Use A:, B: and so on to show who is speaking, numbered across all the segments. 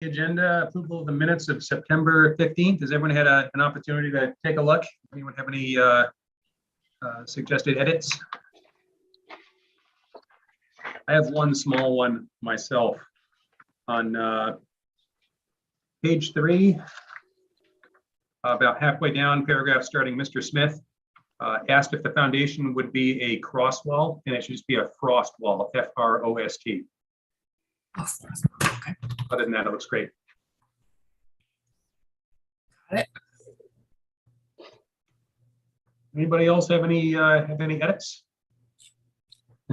A: agenda, approval of the minutes of September 15th. Has everyone had an opportunity to take a look? Anyone have any suggested edits? I have one small one myself. On page 3, about halfway down, paragraph starting, Mr. Smith asked if the foundation would be a cross wall, and it should just be a frost wall, F-R-O-S-T.
B: Okay.
A: Other than that, it looks great.
B: Got it.
A: Anybody else have any edits?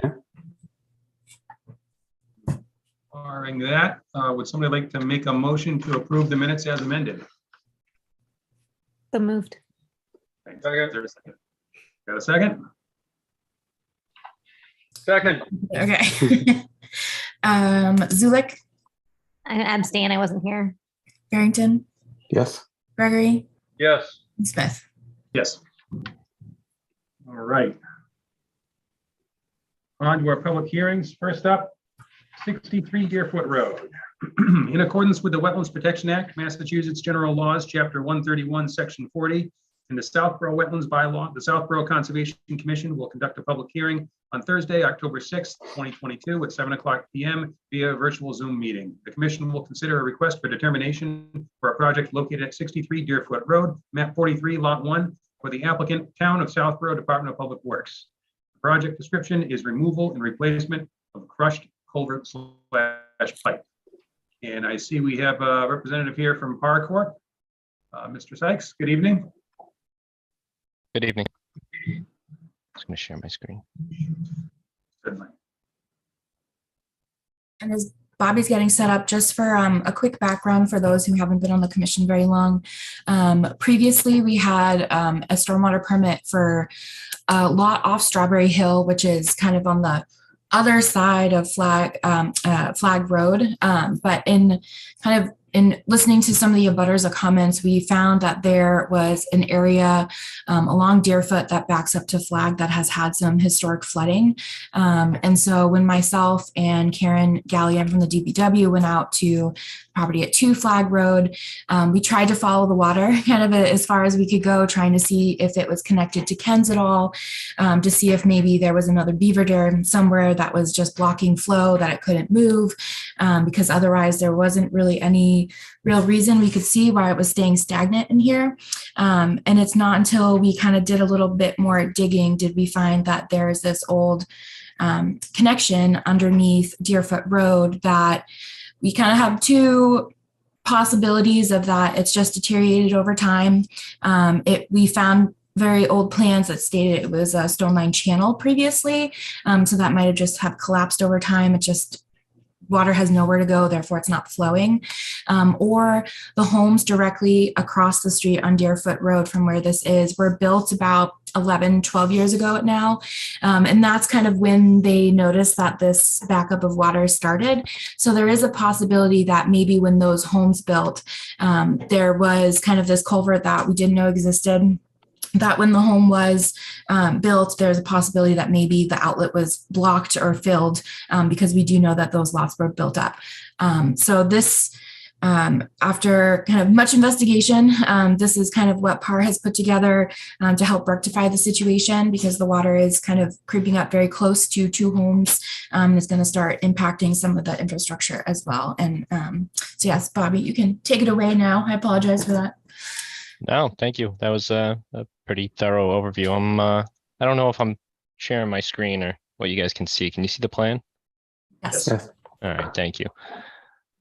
C: Yeah.
A: Barring that, would somebody like to make a motion to approve the minutes as amended?
D: So moved.
A: Thanks. Is there a second? Got a second?
E: Second.
B: Okay. Zulik,
D: I abstain. I wasn't here.
B: Barrington,
C: Yes.
B: Gregory,
E: Yes.
B: and Smith.
A: Yes. All right. On to our public hearings. First up, 63 Deerfoot Road. In accordance with the Wetlands Protection Act, Massachusetts General Laws, Chapter 131, Section 40, and the Southborough Wetlands Bylaw, the Southborough Conservation Commission will conduct a public hearing on Thursday, October 6th, 2022 at 7:00 p.m. via virtual Zoom meeting. The commission will consider a request for determination for a project located at 63 Deerfoot Road, map 43, lot 1, for the applicant, Town of Southborough, Department of Public Works. The project description is removal and replacement of crushed culvert / pipe. And I see we have a representative here from Paracorp, Mr. Sykes. Good evening.
F: Good evening. Just going to share my screen.
A: Certainly.
B: And as Bobby's getting set up, just for a quick background for those who haven't been on the commission very long. Previously, we had a stormwater permit for a lot off Strawberry Hill, which is kind of on the other side of Flag Road. But in listening to some of the abutters comments, we found that there was an area along Deerfoot that backs up to Flag that has had some historic flooding. And so when myself and Karen Gallian from the DPW went out to property at 2 Flag Road, we tried to follow the water kind of as far as we could go, trying to see if it was connected to Ken's at all, to see if maybe there was another beaver dam somewhere that was just blocking flow that it couldn't move, because otherwise there wasn't really any real reason we could see why it was staying stagnant in here. And it's not until we kind of did a little bit more digging did we find that there's this old connection underneath Deerfoot Road that we kind of have 2 possibilities of that. It's just deteriorated over time. We found very old plans that stated it was a stone line channel previously. So that might have just have collapsed over time. It just, water has nowhere to go, therefore it's not flowing. Or the homes directly across the street on Deerfoot Road from where this is were built about 11, 12 years ago now. And that's kind of when they noticed that this backup of water started. So there is a possibility that maybe when those homes built, there was kind of this culvert that we didn't know existed, that when the home was built, there's a possibility that maybe the outlet was blocked or filled, because we do know that those lots were built up. So this, after kind of much investigation, this is kind of what PAR has put together to help rectify the situation, because the water is kind of creeping up very close to 2 homes. It's going to start impacting some of the infrastructure as well. And so yes, Bobby, you can take it away now. I apologize for that.
F: No, thank you. That was a pretty thorough overview. I don't know if I'm sharing my screen or what you guys can see. Can you see the plan?
B: Yes.
C: Yes.
F: All right, thank you.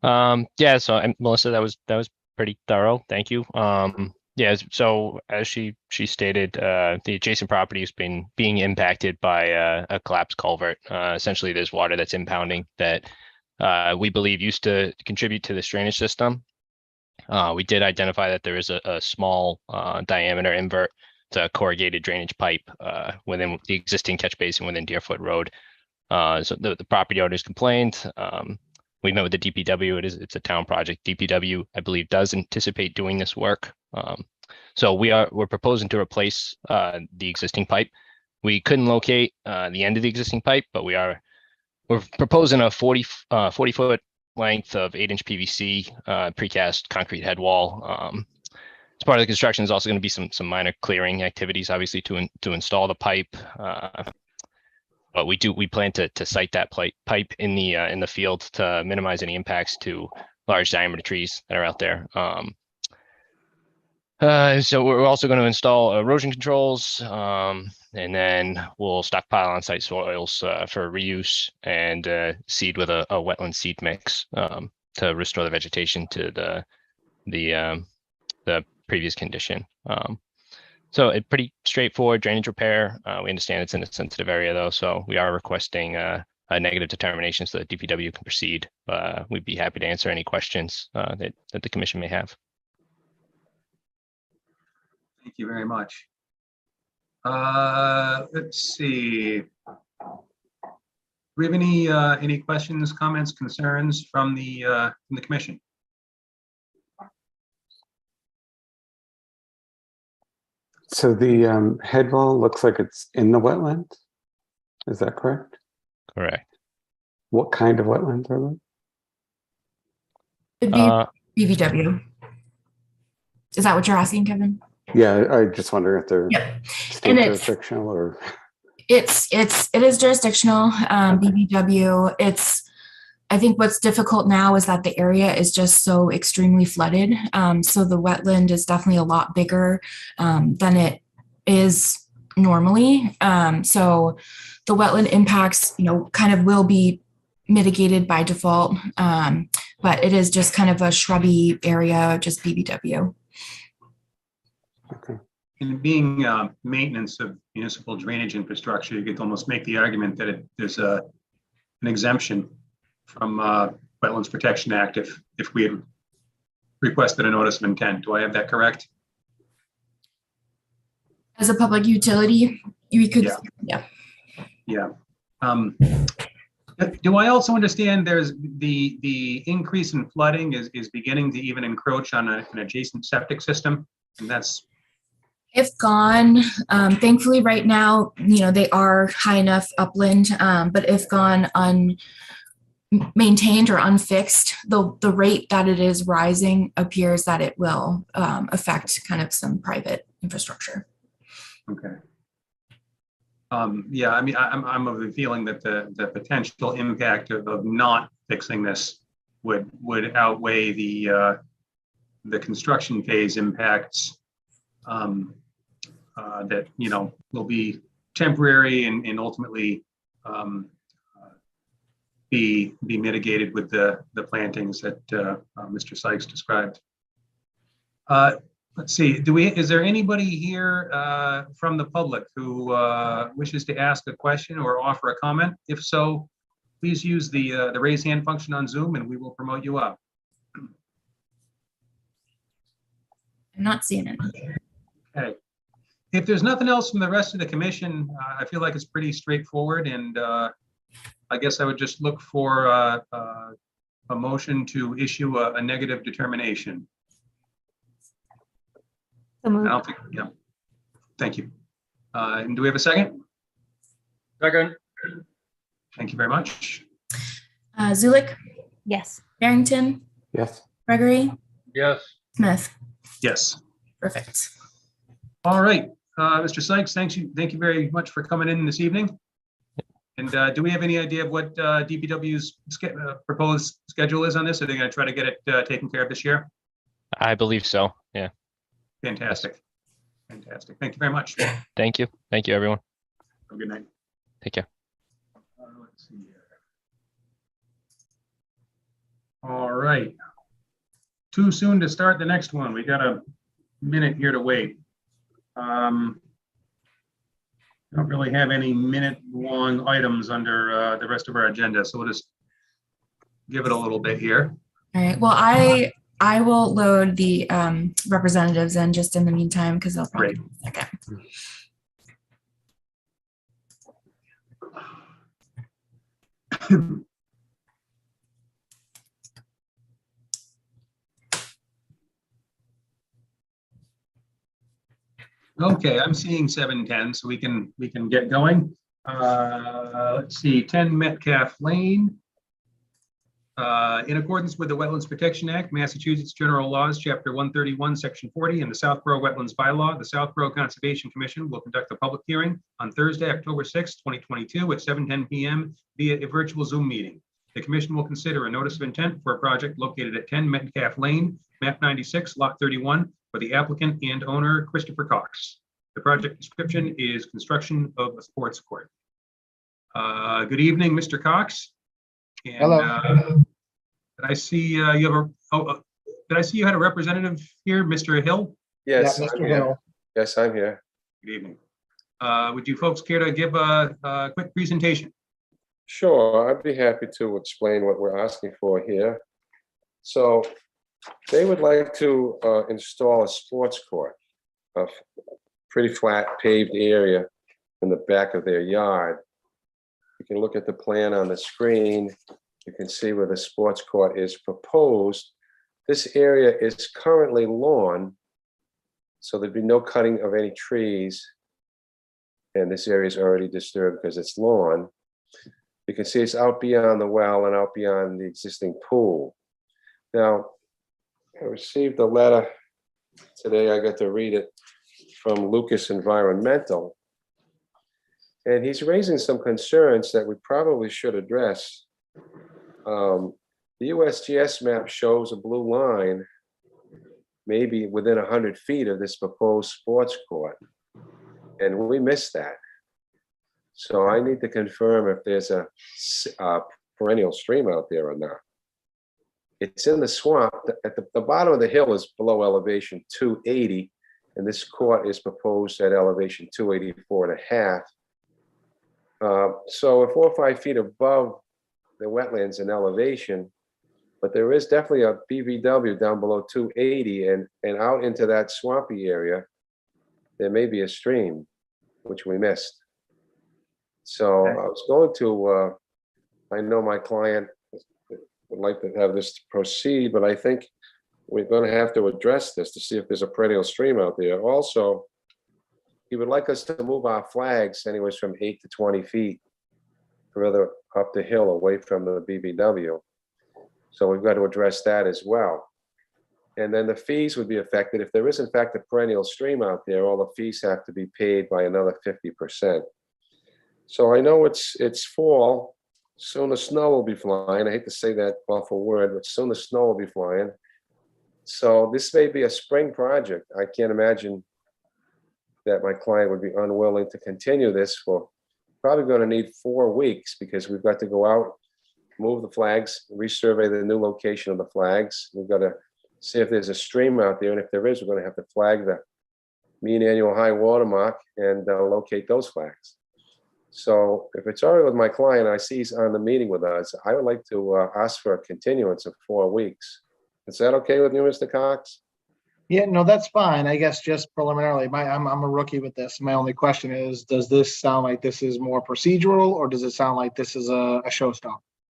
F: Yeah, so Melissa, that was pretty thorough. Thank you. Yeah, so as she stated, the adjacent property has been being impacted by a collapsed culvert. Essentially, there's water that's impounding that we believe used to contribute to this drainage system. We did identify that there is a small diameter invert to corrugated drainage pipe within the existing catch basin within Deerfoot Road. So the property owners complained. We met with the DPW. It's a town project. DPW, I believe, does anticipate doing this work. So we're proposing to replace the existing pipe. We couldn't locate the end of the existing pipe, but we're proposing a 40 foot length of 8-inch PVC, precast concrete head wall. As part of the construction, there's also going to be some minor clearing activities, obviously, to install the pipe. But we plan to site that pipe in the field to minimize any impacts to large diameter trees that are out there. So we're also going to install erosion controls, and then we'll stockpile on-site soils for reuse and seed with a wetland seed mix to restore the vegetation to the previous condition. So it's pretty straightforward drainage repair. We understand it's in a sensitive area though, so we are requesting a negative determination so that DPW can proceed. We'd be happy to answer any questions that the commission may have.
A: Thank you very much. Let's see. Do we have any questions, comments, concerns from the commission?
C: So the head wall looks like it's in the wetland. Is that correct?
F: Correct.
C: What kind of wetlands are they?
B: It'd be BVW. Is that what you're asking, Kevin?
C: Yeah, I just wonder if they're
B: Yeah.
C: state
B: And it's-
C: jurisdictional or.
B: It is jurisdictional, BVW. I think what's difficult now is that the area is just so extremely flooded. So the wetland is definitely a lot bigger than it is normally. So the wetland impacts, kind of will be mitigated by default, but it is just kind of a shrubby area, just BVW.
C: Okay.
A: In being maintenance of municipal drainage infrastructure, you could almost make the argument that there's an exemption from Wetlands Protection Act if we had requested a notice of intent. Do I have that correct?
B: As a public utility, you could,
A: Yeah. Do I also understand there's the increase in flooding is beginning to even encroach on an adjacent septic system? And that's
B: if gone, thankfully right now, they are high enough upland, but if gone unmaintained or unfixed, the rate that it is rising appears that it will affect kind of some private infrastructure.
A: okay. Yeah, I mean, I'm of the feeling that the potential impact of not fixing this would outweigh the construction phase impacts that will be temporary and ultimately be mitigated with the plantings that Mr. Sykes described. Let's see, is there anybody here from the public who wishes to ask a question or offer a comment? If so, please use the raise hand function on Zoom and we will promote you up.
B: I'm not seeing it.
A: Okay. If there's nothing else from the rest of the commission, I feel like it's pretty straightforward, and I guess I would just look for a motion to issue a negative determination.
D: So moved.
A: I don't think, yeah. Thank you. And do we have a second? Second. Thank you very much.
B: Zulik,
D: Yes.
B: Barrington,
C: Yes.
B: Gregory,
A: Yes.
B: Smith.
A: Yes.
B: Perfect.
A: All right, Mr. Sykes, thank you very much for coming in this evening. And do we have any idea of what DPW's proposed schedule is on this? Are they going to try to get it taken care of this year?
F: I believe so. Yeah.
A: Fantastic. Fantastic. Thank you very much. Have
F: Thank you. Thank you, everyone.
A: a good night.
F: Take care.
A: Let's see here. All right. Too soon to start the next one. We got a minute here to wait. Don't really have any minute-long items under the rest of our agenda, so we'll just give it a little bit here.
B: All right. Well, I will load the representatives in just in the meantime because they'll probably take a second.
A: Okay, I'm seeing 7:10, so we can get going. Let's see, 10 Metcalf Lane. In accordance with the Wetlands Protection Act, Massachusetts General Laws, Chapter 131, Section 40, and the Southborough Wetlands Bylaw, the Southborough Conservation Commission will conduct a public hearing on Thursday, October 6, 2022 at 7:10 p.m. via a virtual Zoom meeting. The commission will consider a notice of intent for a project located at 10 Metcalf Lane, map 96, lot 31, for the applicant and owner, Christopher Cox. The project description is construction of a sports court. Good evening, Mr. Cox. And,
E: Hello.
A: did I see you have did I see you had a representative here, Mr. Hill?
G: Yes,
E: Yeah,
G: I'm
E: Mr.
G: here.
E: Hill.
G: Yes, I'm here.
A: Good evening. Would you folks care to give a quick presentation?
G: Sure, I'd be happy to explain what we're asking for here. So they would like to install a sports court, a pretty flat paved area in the back of their yard. You can look at the plan on the screen. You can see where the sports court is proposed. This area is currently lawn, so there'd be no cutting of any trees. And this area is already disturbed because it's lawn. You can see it's out beyond the well and out beyond the existing pool. Now, I received a letter today. I got to read it from Lucas Environmental. And he's raising some concerns that we probably should address. The USGS map shows a blue line, maybe within 100 feet of this proposed sports court. And we missed that. So I need to confirm if there's a perennial stream out there or not. It's in the swamp. At the bottom of the hill is below elevation 280, and this court is proposed at elevation 284.5. So we're 4 or 5 feet above the wetlands in elevation, but there is definitely a BVW down below 280, and out into that swampy area, there may be a stream, which we missed. So I was going to, I know my client would like to have this proceed, but I think we're going to have to address this to see if there's a perennial stream out there. Also, he would like us to move our flags anyways from 8 to 20 feet further up the hill away from the BBW. So we've got to address that as well. And then the fees would be affected. If there is in fact a perennial stream out there, all the fees have to be paid by another 50%. So I know it's fall, soon the snow will be flying. I hate to say that awful word, but soon the snow will be flying. So this may be a spring project. I can't imagine that my client would be unwilling to continue this for probably going to need 4 weeks, because we've got to go out, move the flags, resurvey the new location of the flags. We've got to see if there's a stream out there. And if there is, we're going to have to flag the mean annual high water mark and locate those flags. So if it's all right with my client, I see he's on the meeting with us, I would like to ask for a continuance of 4 weeks. Is that okay with you, Mr. Cox?
E: Yeah, no, that's fine. I guess just preliminarily, I'm a rookie with this. My only question is, does this sound like this is more procedural, or does it sound like this is a showstopper,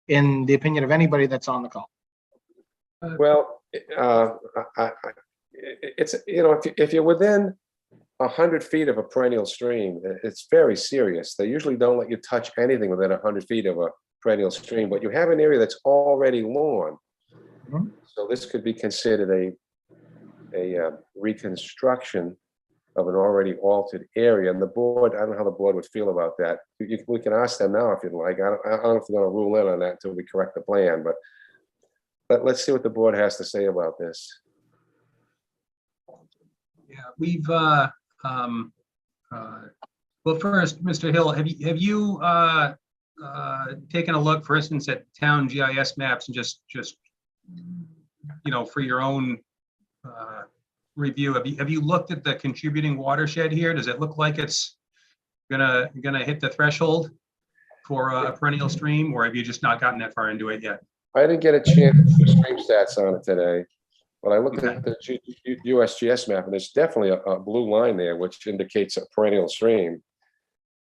E: in the opinion of anybody that's on the call?
G: Well, it's, you know, if you're within 100 feet of a perennial stream, it's very serious. They usually don't let you touch anything within 100 feet of a perennial stream, but you have an area that's already lawn.
E: Mhm.
G: So this could be considered a reconstruction of an already altered area. And the board, I don't know how the board would feel about that. We can ask them now if you'd like. I don't know if they're going to rule in on that until we correct the plan, but let's see what the board has to say about this.
A: Yeah, we've well, first, Mr. Hill, have you taken a look, for instance, at town GIS maps and just you know, for your own review, have you looked at the contributing watershed here? Does it look like it's gonna hit the threshold for a perennial stream, or have you just not gotten that far into it yet?
G: I didn't get a chance to put stream stats on it today, but I looked at the USGS map, and there's definitely a blue line there, which indicates a perennial stream.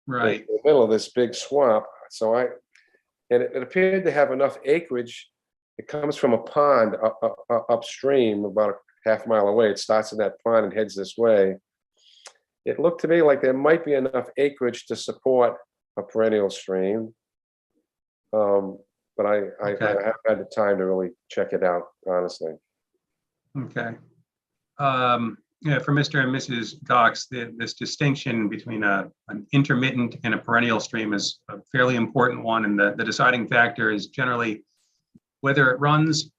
A: Right.
G: In the middle of this big swamp. So and it appeared to have enough acreage. It comes from a pond upstream about a half mile away. It starts in that pond and heads this way. It looked to me like there might be enough acreage to support a perennial stream. but I
A: Okay.
G: haven't had the time to really check it out, honestly.
A: Okay. Yeah, for Mr. and Mrs. Cox, this distinction between an intermittent and a perennial stream is a fairly important one, and the deciding factor is generally whether it runs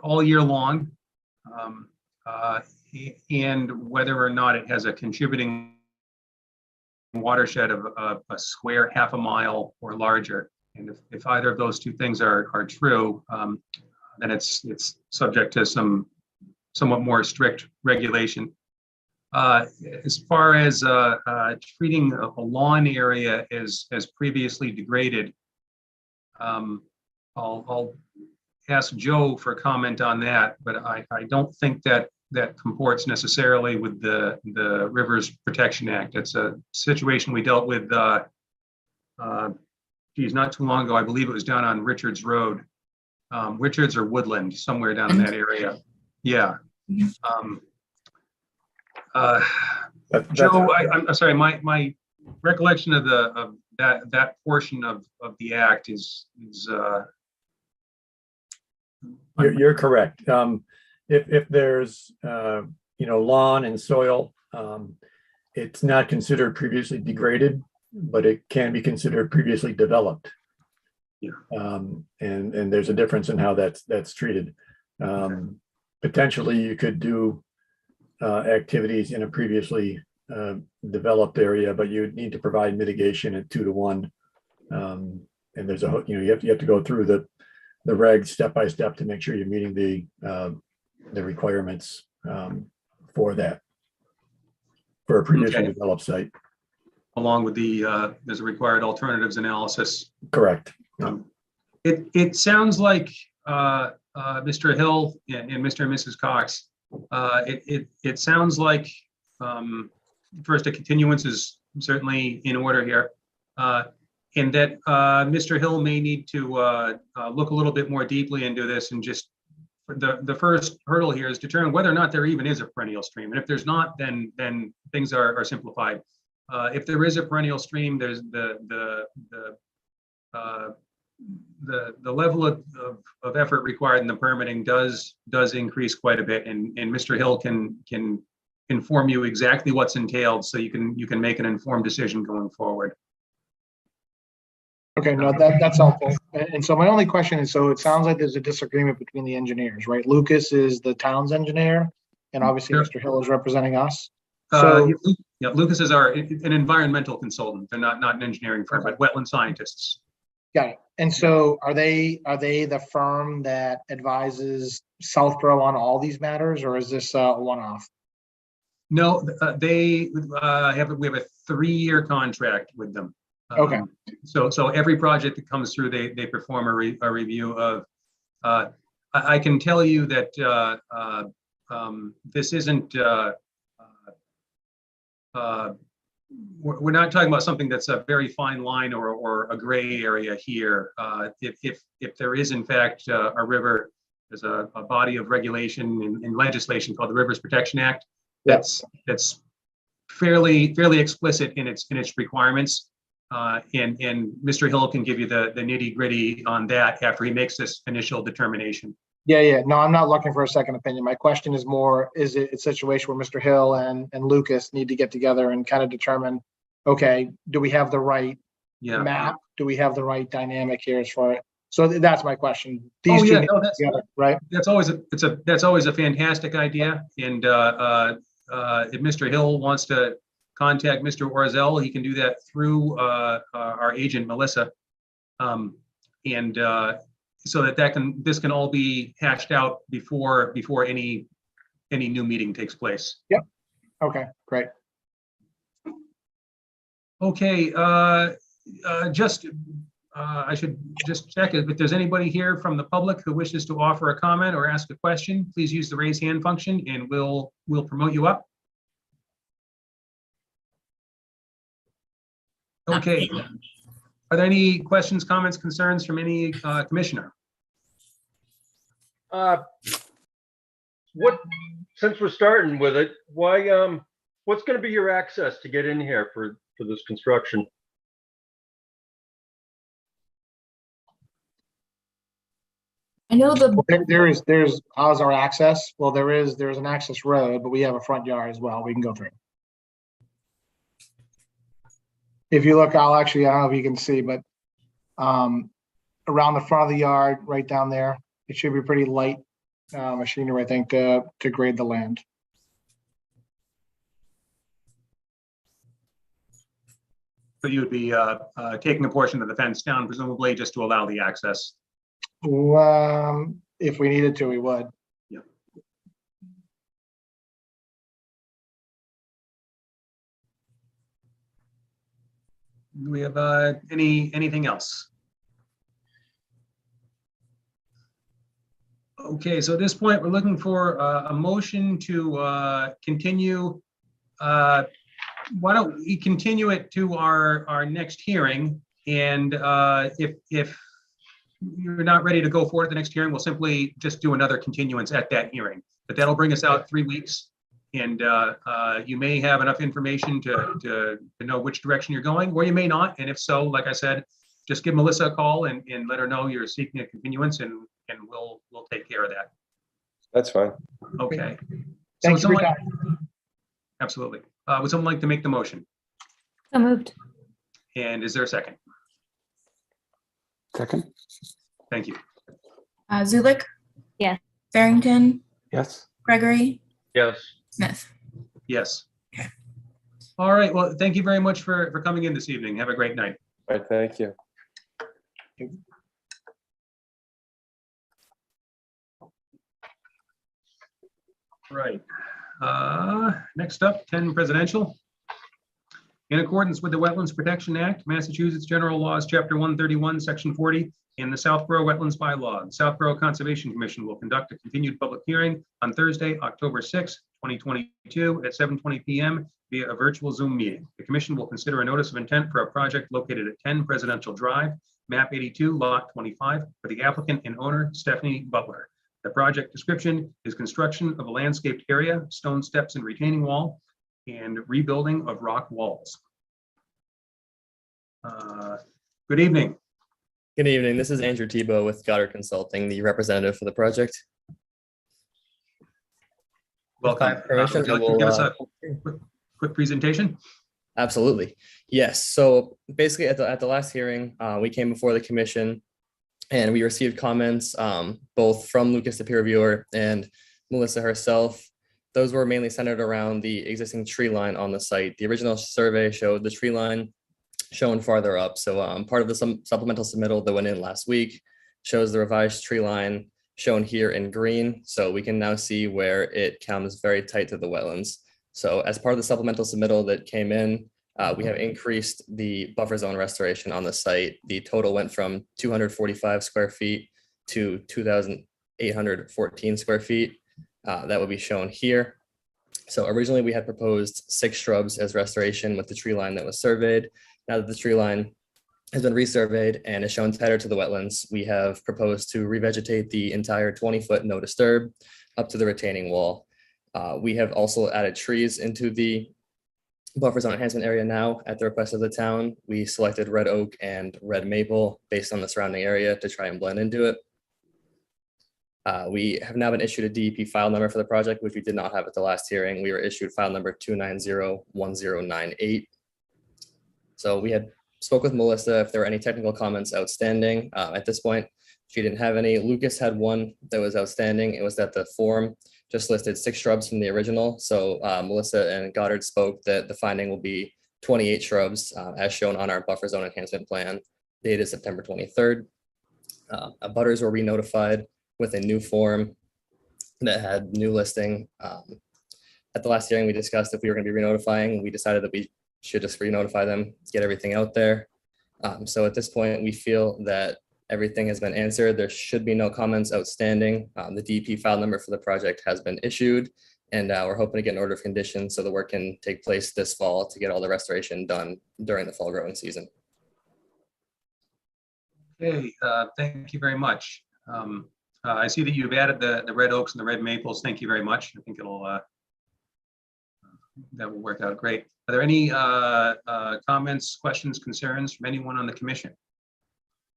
A: all year long, and whether or not it has a contributing watershed of a square half a mile or larger. And if either of those two things are true, then it's subject to some somewhat more strict regulation. As far as treating a lawn area as previously degraded, I'll ask Joe for comment on that, but I don't think that comports necessarily with the Rivers Protection Act. It's a situation we dealt with, geez, not too long ago. I believe it was down on Richards Road, Richards or Woodland, somewhere down in that area. Yeah. Joe, I'm sorry. My recollection of that portion of the act is
H: You're correct. If there's lawn and soil, it's not considered previously degraded, but it can be considered previously developed.
A: Yeah.
H: And there's a difference in how that's treated. Potentially, you could do activities in a previously developed area, but you need to provide mitigation at 2 to 1. And there's you have to go through the regs step by step to make sure you're meeting the requirements for that, for a previously developed site.
A: along with there's a required alternatives analysis.
H: Correct.
A: It sounds like Mr. Hill and Mr. and Mrs. Cox, it sounds like first, a continuance is certainly in order here, and that Mr. Hill may need to look a little bit more deeply into this, and just the first hurdle here is determine whether or not there even is a perennial stream, and if there's not, then things are simplified. If there is a perennial stream, there's the level of effort required in the permitting does increase quite a bit, and Mr. Hill can inform you exactly what's entailed, so you can make an informed decision going forward.
E: Okay, no, that's helpful. And so my only question is, so it sounds like there's a disagreement between the engineers, right? Lucas is the town's engineer, and obviously
A: Sure.
E: Mr. Hill is representing us. So
A: Yeah, Lucas is an environmental consultant. They're not an engineering firm, but wetland scientists.
E: got it. And so are they the firm that advises Southborough on all these matters, or is this a one-off?
A: No, we have a 3-year contract with them.
E: Okay.
A: So every project that comes through, they perform a review of. I can tell you that this isn't. We're not talking about something that's a very fine line or a gray area here. If there is in fact a river, there's a body of regulation in legislation called the Rivers Protection Act. That's fairly explicit in its requirements. And Mr. Hill can give you the nitty gritty on that after he makes this initial determination.
E: Yeah. No, I'm not looking for a second opinion. My question is more, is it a situation where Mr. Hill and Lucas need to get together and kind of determine, okay, do we have the right map? Do we have the right dynamic here as far as, so that's my question. These two need to get together, right?
A: That's always a fantastic idea. And if Mr. Hill wants to contact Mr. Orzel, he can do that through our agent, Melissa. And so this can all be hashed out before any new meeting takes place.
E: Yep. Okay, great.
A: Okay, I should just check if there's anybody here from the public who wishes to offer a comment or ask a question. Please use the raise hand function and we'll promote you up. Okay. Are there any questions, comments, concerns from any commissioner?
I: Since we're starting with it, what's going to be your access to get in here for this construction?
B: I know
E: There's, how's our access? Well, there's an access road, but we have a front yard as well. We can go through. If you look, I don't know if you can see, but around the front of the yard, right down there, it should be pretty light machinery, I think, to grade the land.
A: So you would be taking a portion of the fence down, presumably just to allow the access.
E: If we needed to, we would.
A: Yeah. Do we have anything else? Okay, so at this point, we're looking for a motion to continue. Why don't we continue it to our next hearing? And if you're not ready to go forward at the next hearing, we'll simply just do another continuance at that hearing. But that'll bring us out 3 weeks. And you may have enough information to know which direction you're going, or you may not. And if so, like I said, just give Melissa a call and let her know you're seeking a continuance, and we'll take care of that.
G: That's fine.
A: Okay.
E: Thanks for your
A: someone-
E: time.
A: Absolutely. Would someone like to make the motion?
D: So moved.
A: And is there a second?
C: Second?
A: Thank you.
B: Zulik?
D: Yes.
B: Farrington?
C: Yes.
B: Gregory?
I: Yes.
B: Smith?
A: Yes.
B: Okay.
A: All right. Well, thank you very much for coming in this evening. Have a great night.
G: All right, thank you.
A: Right. Next up, 10 Presidential. In accordance with the Wetlands Protection Act, Massachusetts General Laws, Chapter 131, Section 40, and the Southborough Wetlands Bylaw, the Southborough Conservation Commission will conduct a continued public hearing on Thursday, October 6, 2022 at 7:20 p.m. via a virtual Zoom meeting. The commission will consider a notice of intent for a project located at 10 Presidential Drive, map 82, lot 25, for the applicant and owner, Stephanie Butler. The project description is construction of a landscaped area, stone steps and retaining wall, and rebuilding of rock walls. Good evening.
J: Good evening. This is Andrew Tebow with Goddard Consulting, the representative for the project.
A: Welcome.
J: With permission,
A: Would you like
J: I
A: to
J: will,
A: give us a quick presentation?
J: Absolutely. Yes. So basically at the last hearing, we came before the commission and we received comments both from Lucas, the peer reviewer, and Melissa herself. Those were mainly centered around the existing tree line on the site. The original survey showed the tree line shown farther up. So part of the supplemental submittal that went in last week shows the revised tree line shown here in green. So we can now see where it comes very tight to the wetlands. So as part of the supplemental submittal that came in, we have increased the buffer zone restoration on the site. The total went from 245 square feet to 2,814 square feet. That would be shown here. So originally we had proposed 6 shrubs as restoration with the tree line that was surveyed. Now that the tree line has been resurveyed and is shown tighter to the wetlands, we have proposed to revegetate the entire 20-foot no disturb up to the retaining wall. We have also added trees into the buffer zone enhancement area now at the request of the town. We selected red oak and red maple based on the surrounding area to try and blend into it. We have now been issued a DEP file number for the project, which we did not have at the last hearing. We were issued file number 2901098. So we had spoke with Melissa if there were any technical comments outstanding. At this point, she didn't have any. Lucas had one that was outstanding. It was that the form just listed 6 shrubs from the original. So Melissa and Goddard spoke that the finding will be 28 shrubs as shown on our buffer zone enhancement plan dated September 23rd. Abutters were re-notified with a new form that had new listing. At the last hearing, we discussed if we were going to be re-notifying. We decided that we should just re-notify them, get everything out there. So at this point, we feel that everything has been answered. There should be no comments outstanding. The DEP file number for the project has been issued, and we're hoping to get an order of conditions so the work can take place this fall to get all the restoration done during the fall growing season.
A: Okay, thank you very much. I see that you've added the red oaks and the red maples. Thank you very much. I think it'll that will work out great. Are there any comments, questions, concerns from anyone on the commission?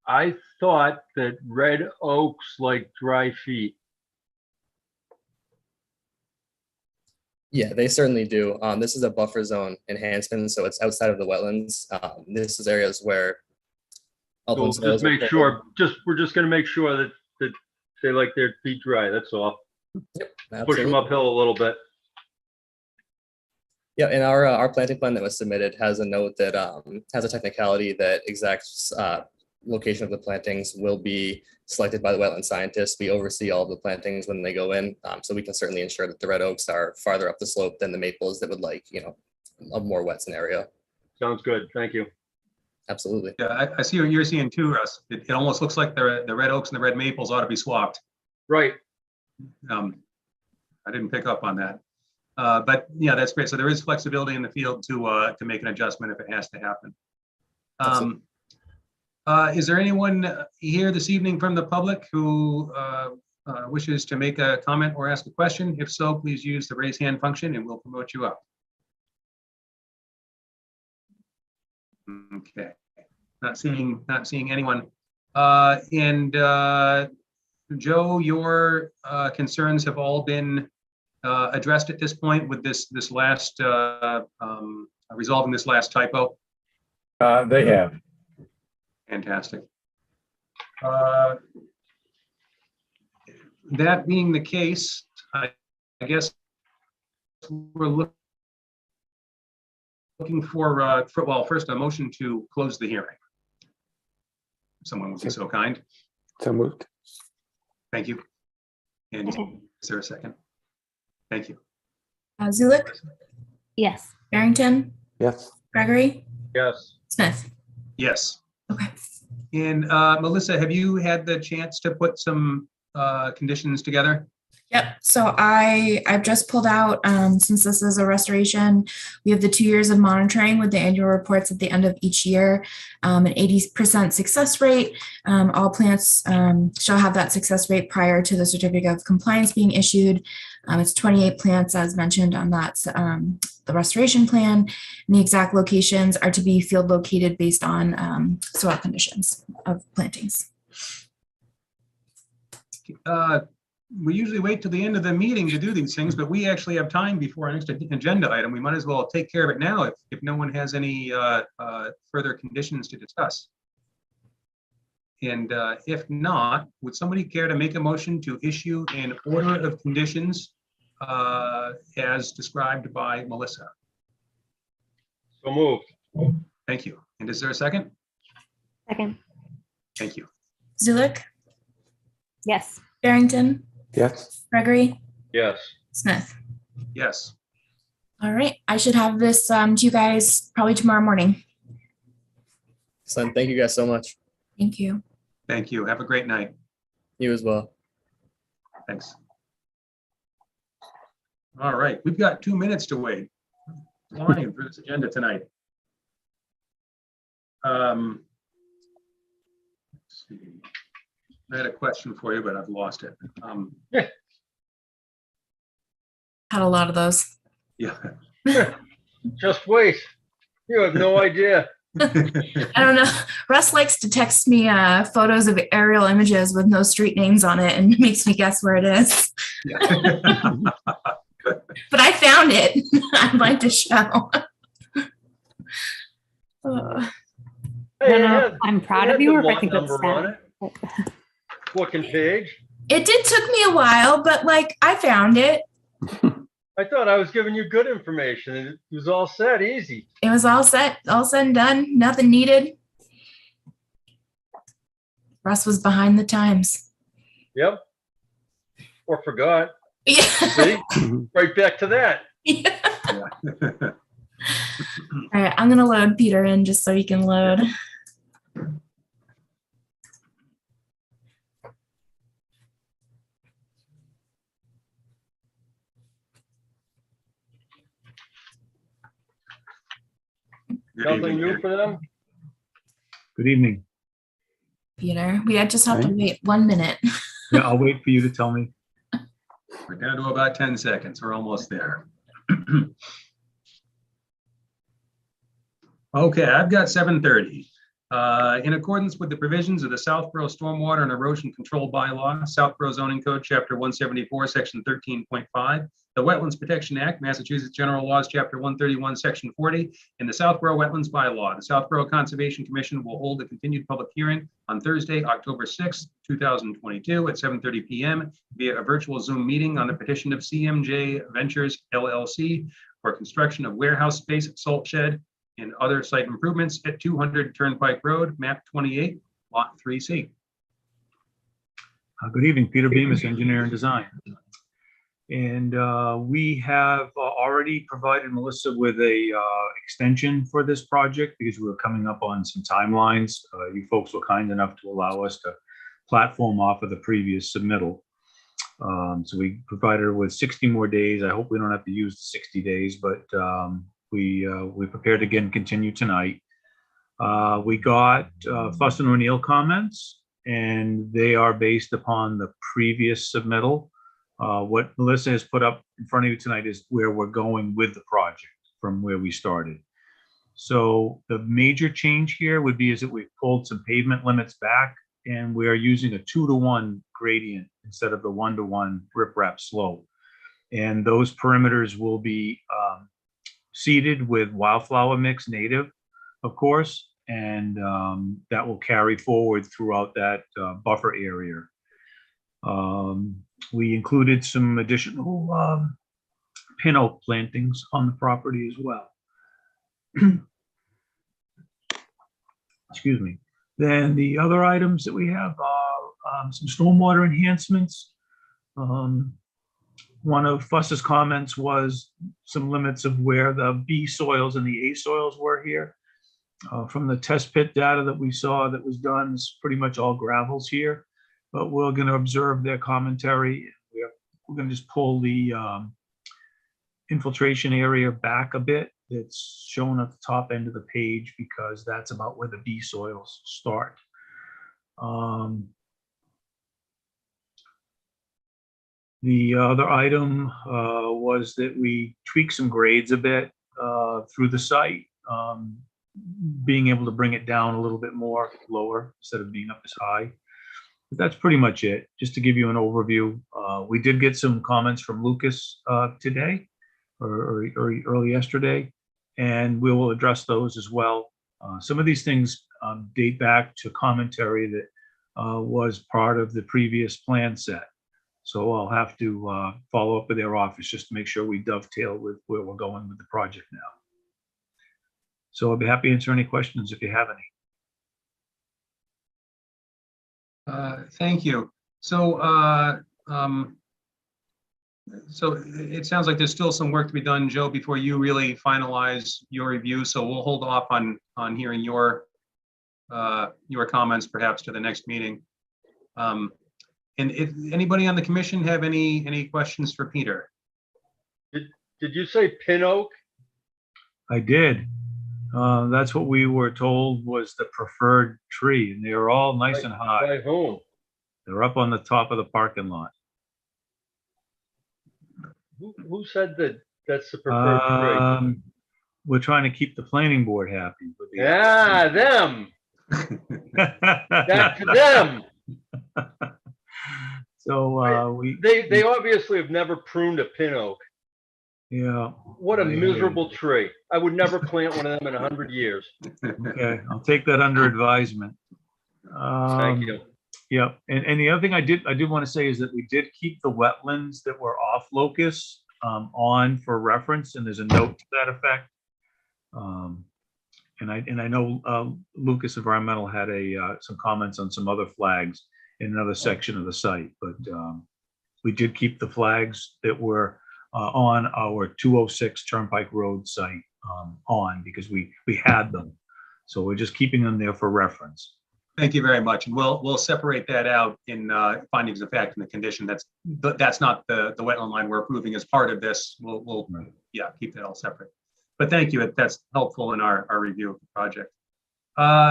I: I thought that red oaks like dry feet.
J: Yeah, they certainly do. This is a buffer zone enhancement, so it's outside of the wetlands. This is areas where
I: So
J: upland
I: just
J: soils are
I: make
J: pulled.
I: sure, we're just gonna make sure that they like their feet dry, that's all. Push them
J: Absolutely.
I: uphill a little bit.
J: Yeah, and our planting plan that was submitted has a note that has a technicality that exact location of the plantings will be selected by the wetland scientists. We oversee all of the plantings when they go in, so we can certainly ensure that the red oaks are farther up the slope than the maples that would like, a more wet scenario.
I: Sounds good, thank you.
J: Absolutely.
A: Yeah, I see what you're seeing too, Russ. It almost looks like the red oaks and the red maples ought to be swapped.
I: Right,
A: I didn't pick up on that. But yeah, that's great. So there is flexibility in the field to make an adjustment if it has to happen. Is there anyone here this evening from the public who wishes to make a comment or ask a question? If so, please use the raise hand function and we'll promote you up. Okay, not seeing anyone. Joe, your concerns have all been addressed at this point with this last resolving this last typo.
H: They have.
A: Fantastic. That being the case, I guess we're looking for well, first a motion to close the hearing. Someone would be so kind.
C: So moved.
A: Thank you. And is there a second? Thank you.
B: Zulik,
D: Yes.
B: Barrington,
C: Yes.
B: Gregory,
I: yes.
B: Smith.
A: Yes.
B: Okay.
A: And Melissa, have you had the chance to put some conditions together?
B: Yep. So I've just pulled out, since this is a restoration, we have the 2 years of monitoring with the annual reports at the end of each year, an 80% success rate. All plants shall have that success rate prior to the certificate of compliance being issued. It's 28 plants as mentioned on that, the restoration plan. And the exact locations are to be field located based on soil conditions of plantings.
A: We usually wait till the end of the meeting to do these things, but we actually have time before our next agenda item. We might as well take care of it now if no one has any further conditions to discuss. And if not, would somebody care to make a motion to issue an order of conditions as described by Melissa?
I: So moved.
A: Thank you. And is there a second?
D: Second.
A: Thank you.
B: Zulik,
D: Yes.
B: Barrington,
C: Yes.
B: Gregory,
I: Yes.
B: Smith.
A: Yes.
B: All right. I should have this to you guys probably tomorrow morning.
J: So thank you guys so much.
B: Thank you.
A: Thank you. Have a great night.
J: You as well.
A: Thanks. All right, we've got 2 minutes to wait. Flying through this agenda tonight. Let's see. I had a question for you, but I've lost it.
B: Had a lot of those.
A: Yeah.
I: Just wait. You have no idea.
B: I don't know. Russ likes to text me photos of aerial images with no street names on it and makes me guess where it is.
A: Yeah.
B: But I found it. I'd like to show.
D: I don't know. I'm proud of you, or if I think that's sad.
I: Looking page.
B: It did took me a while, but like I found it.
I: I thought I was giving you good information. It was all set, easy.
B: It was all set, all said and done. Nothing needed. Russ was behind the times.
I: Yep. Or forgot.
B: Yeah.
I: See? Right back to that.
B: Yeah.
A: Yeah.
B: All right, I'm gonna load Peter in just so he can load.
A: Good
I: Nothing
A: evening,
I: new
A: Peter.
I: for them?
K: Good evening.
B: Peter, we just have to
C: Right.
B: wait 1 minute.
K: Yeah, I'll wait for you to tell me.
A: We're down to about 10 seconds. We're almost there. Okay, I've got 7:30. In accordance with the provisions of the Southborough Stormwater and Erosion Control Bylaw, Southborough Zoning Code, Chapter 174, Section 13.5, the Wetlands Protection Act, Massachusetts General Laws, Chapter 131, Section 40, and the Southborough Wetlands Bylaw, the Southborough Conservation Commission will hold a continued public hearing on Thursday, October 6, 2022 at 7:30 p.m. via a virtual Zoom meeting on the petition of CMJ Ventures LLC for construction of warehouse space, salt shed, and other site improvements at 200 Turnpike Road, map 28, lot 3C.
K: Good evening, Peter Bemis, Engineer and Design. And we have already provided Melissa with a extension for this project because we were coming up on some timelines. You folks were kind enough to allow us to platform off of the previous submittal. So we provided her with 60 more days. I hope we don't have to use the 60 days, but we prepared to again continue tonight. We got Fuss and O'Neill comments, and they are based upon the previous submittal. What Melissa has put up in front of you tonight is where we're going with the project from where we started. So the major change here would be is that we've pulled some pavement limits back, and we are using a 2-to-1 gradient instead of the 1-to-1 riprap slope. And those perimeters will be seeded with wildflower mix native, of course, and that will carry forward throughout that buffer area. We included some additional pin oak plantings on the property as well. Excuse me. Then the other items that we have are some stormwater enhancements. One of Fuss's comments was some limits of where the B soils and the A soils were here. From the test pit data that we saw that was done, it's pretty much all gravels here, but we're going to observe their commentary. We're going to just pull the infiltration area back a bit. It's shown at the top end of the page because that's about where the B soils start. The other item was that we tweaked some grades a bit through the site, being able to bring it down a little bit more lower instead of being up as high. But that's pretty much it. Just to give you an overview, we did get some comments from Lucas today or early yesterday, and we will address those as well. Some of these things date back to commentary that was part of the previous plan set. So I'll have to follow up with their office just to make sure we dovetail with where we're going with the project now. So I'll be happy to answer any questions if you have any.
A: Thank you. So it sounds like there's still some work to be done, Joe, before you really finalize your review. So we'll hold off on hearing your comments perhaps to the next meeting. And if anybody on the commission have any questions for Peter?
I: Did you say pin oak?
K: I did. That's what we were told was the preferred tree, and they are all nice and high.
I: By whom?
K: They're up on the top of the parking lot.
I: Who said that that's the preferred tree?
K: We're trying to keep the planning board happy. With the
I: them. That's them.
K: So
I: they obviously have never pruned a pin oak.
K: Yeah.
I: What a miserable tree. I would never plant one of them in 100 years.
K: Okay, I'll take that under advisement.
I: Thank you.
K: Yep. And the other thing I did want to say is that we did keep the wetlands that were off locus on for reference, and there's a note to that effect. And I know Lucas Environmental had some comments on some other flags in another section of the site, but we did keep the flags that were on our 206 Turnpike Road site on because we had them. So we're just keeping them there for reference.
A: Thank you very much. And we'll separate that out in findings of fact in the condition. That's not the wetland line we're approving as part of this. We'll
K: Right.
A: Yeah, keep that all separate. But thank you. That's helpful in our review of the project.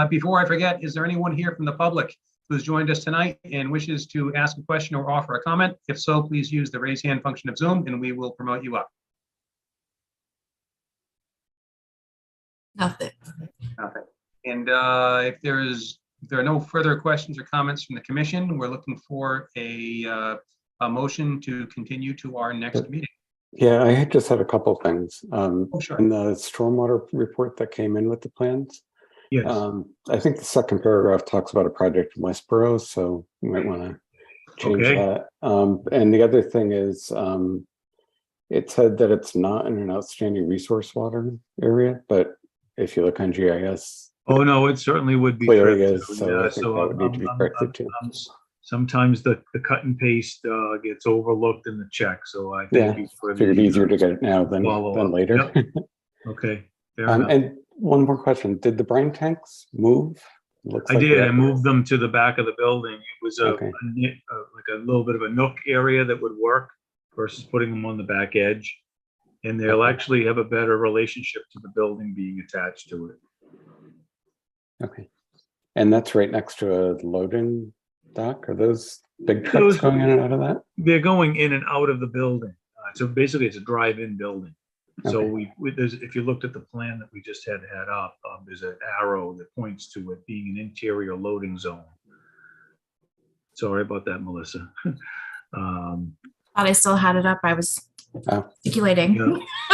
A: Before I forget, is there anyone here from the public who's joined us tonight and wishes to ask a question or offer a comment? If so, please use the raise hand function of Zoom and we will promote you up.
B: Nothing.
A: Okay. And if there are no further questions or comments from the commission, we're looking for a motion to continue to our next meeting.
C: Yeah, I had just had a couple things.
A: Oh, sure.
C: In the stormwater report that came in with the plans,
K: Yes.
C: I think the second paragraph talks about a project in Westboro, so you might want to change
K: Okay.
C: that. And the other thing is, it said that it's not in an outstanding resource water area, but if you look on GIS,
K: Oh, no, it certainly would be.
C: clearly
K: tricky.
C: is, so I think that would need to be corrected too.
K: Sometimes the cut and paste gets overlooked in the check, so I
C: Yeah,
K: think. for
C: figured
K: the,
C: easier to get it now than
K: follow-up.
C: later.
K: Yep. Okay, fair enough.
C: And one more question, did the brine tanks move? Looks
K: I
C: like
K: did.
C: that-
K: I moved them to the back of the building. It was
C: Okay.
K: like a little bit of a nook area that would work versus putting them on the back edge. And they'll
C: Okay.
K: actually have a better relationship to the building being attached to it.
C: Okay. And that's right next to a loading dock? Are those big trucks
K: Those-
C: going in and out of that?
K: They're going in and out of the building. So basically it's a drive-in building. So
C: Okay.
K: there's, if you looked at the plan that we just had up, there's an arrow that points to it being an interior loading zone. Sorry about that, Melissa.
B: Thought I still had it up. I was
C: Oh.
B: speculating.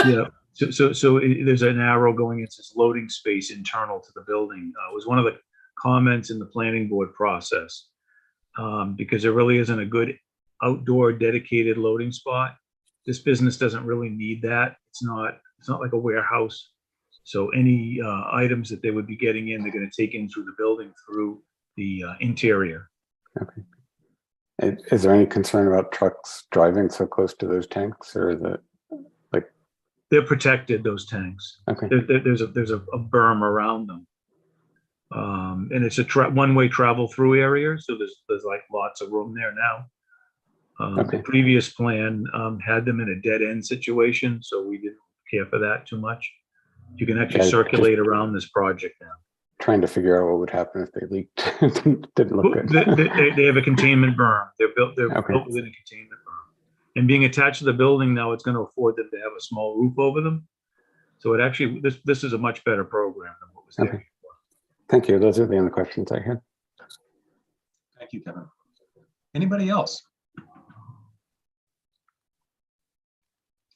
K: Yeah. There's an arrow going, it says loading space internal to the building. It was one of the comments in the planning board process. Because there really isn't a good outdoor dedicated loading spot. This business doesn't really need that. It's not like a warehouse. So any items that they would be getting in, they're going to take in through the building through the interior.
C: Okay. Is there any concern about trucks driving so close to those tanks, or is it like?
K: They're protected, those tanks.
C: Okay.
K: There's a berm around them. And it's a one-way travel through area, so there's like lots of room there now.
C: Okay.
K: The previous plan had them in a dead end situation, so we didn't care for that too much. You can actually
C: Yeah,
K: circulate around this project now.
C: Trying to figure out what would happen if they leaked. Didn't look good.
K: They have a containment berm. They're built
C: Okay.
K: within a containment berm. And being attached to the building now, it's going to afford them to have a small roof over them. So it actually, this is a much better program than what was there.
C: Okay. Thank you. Those are the only questions I had.
A: Thank you, Kevin. Anybody else?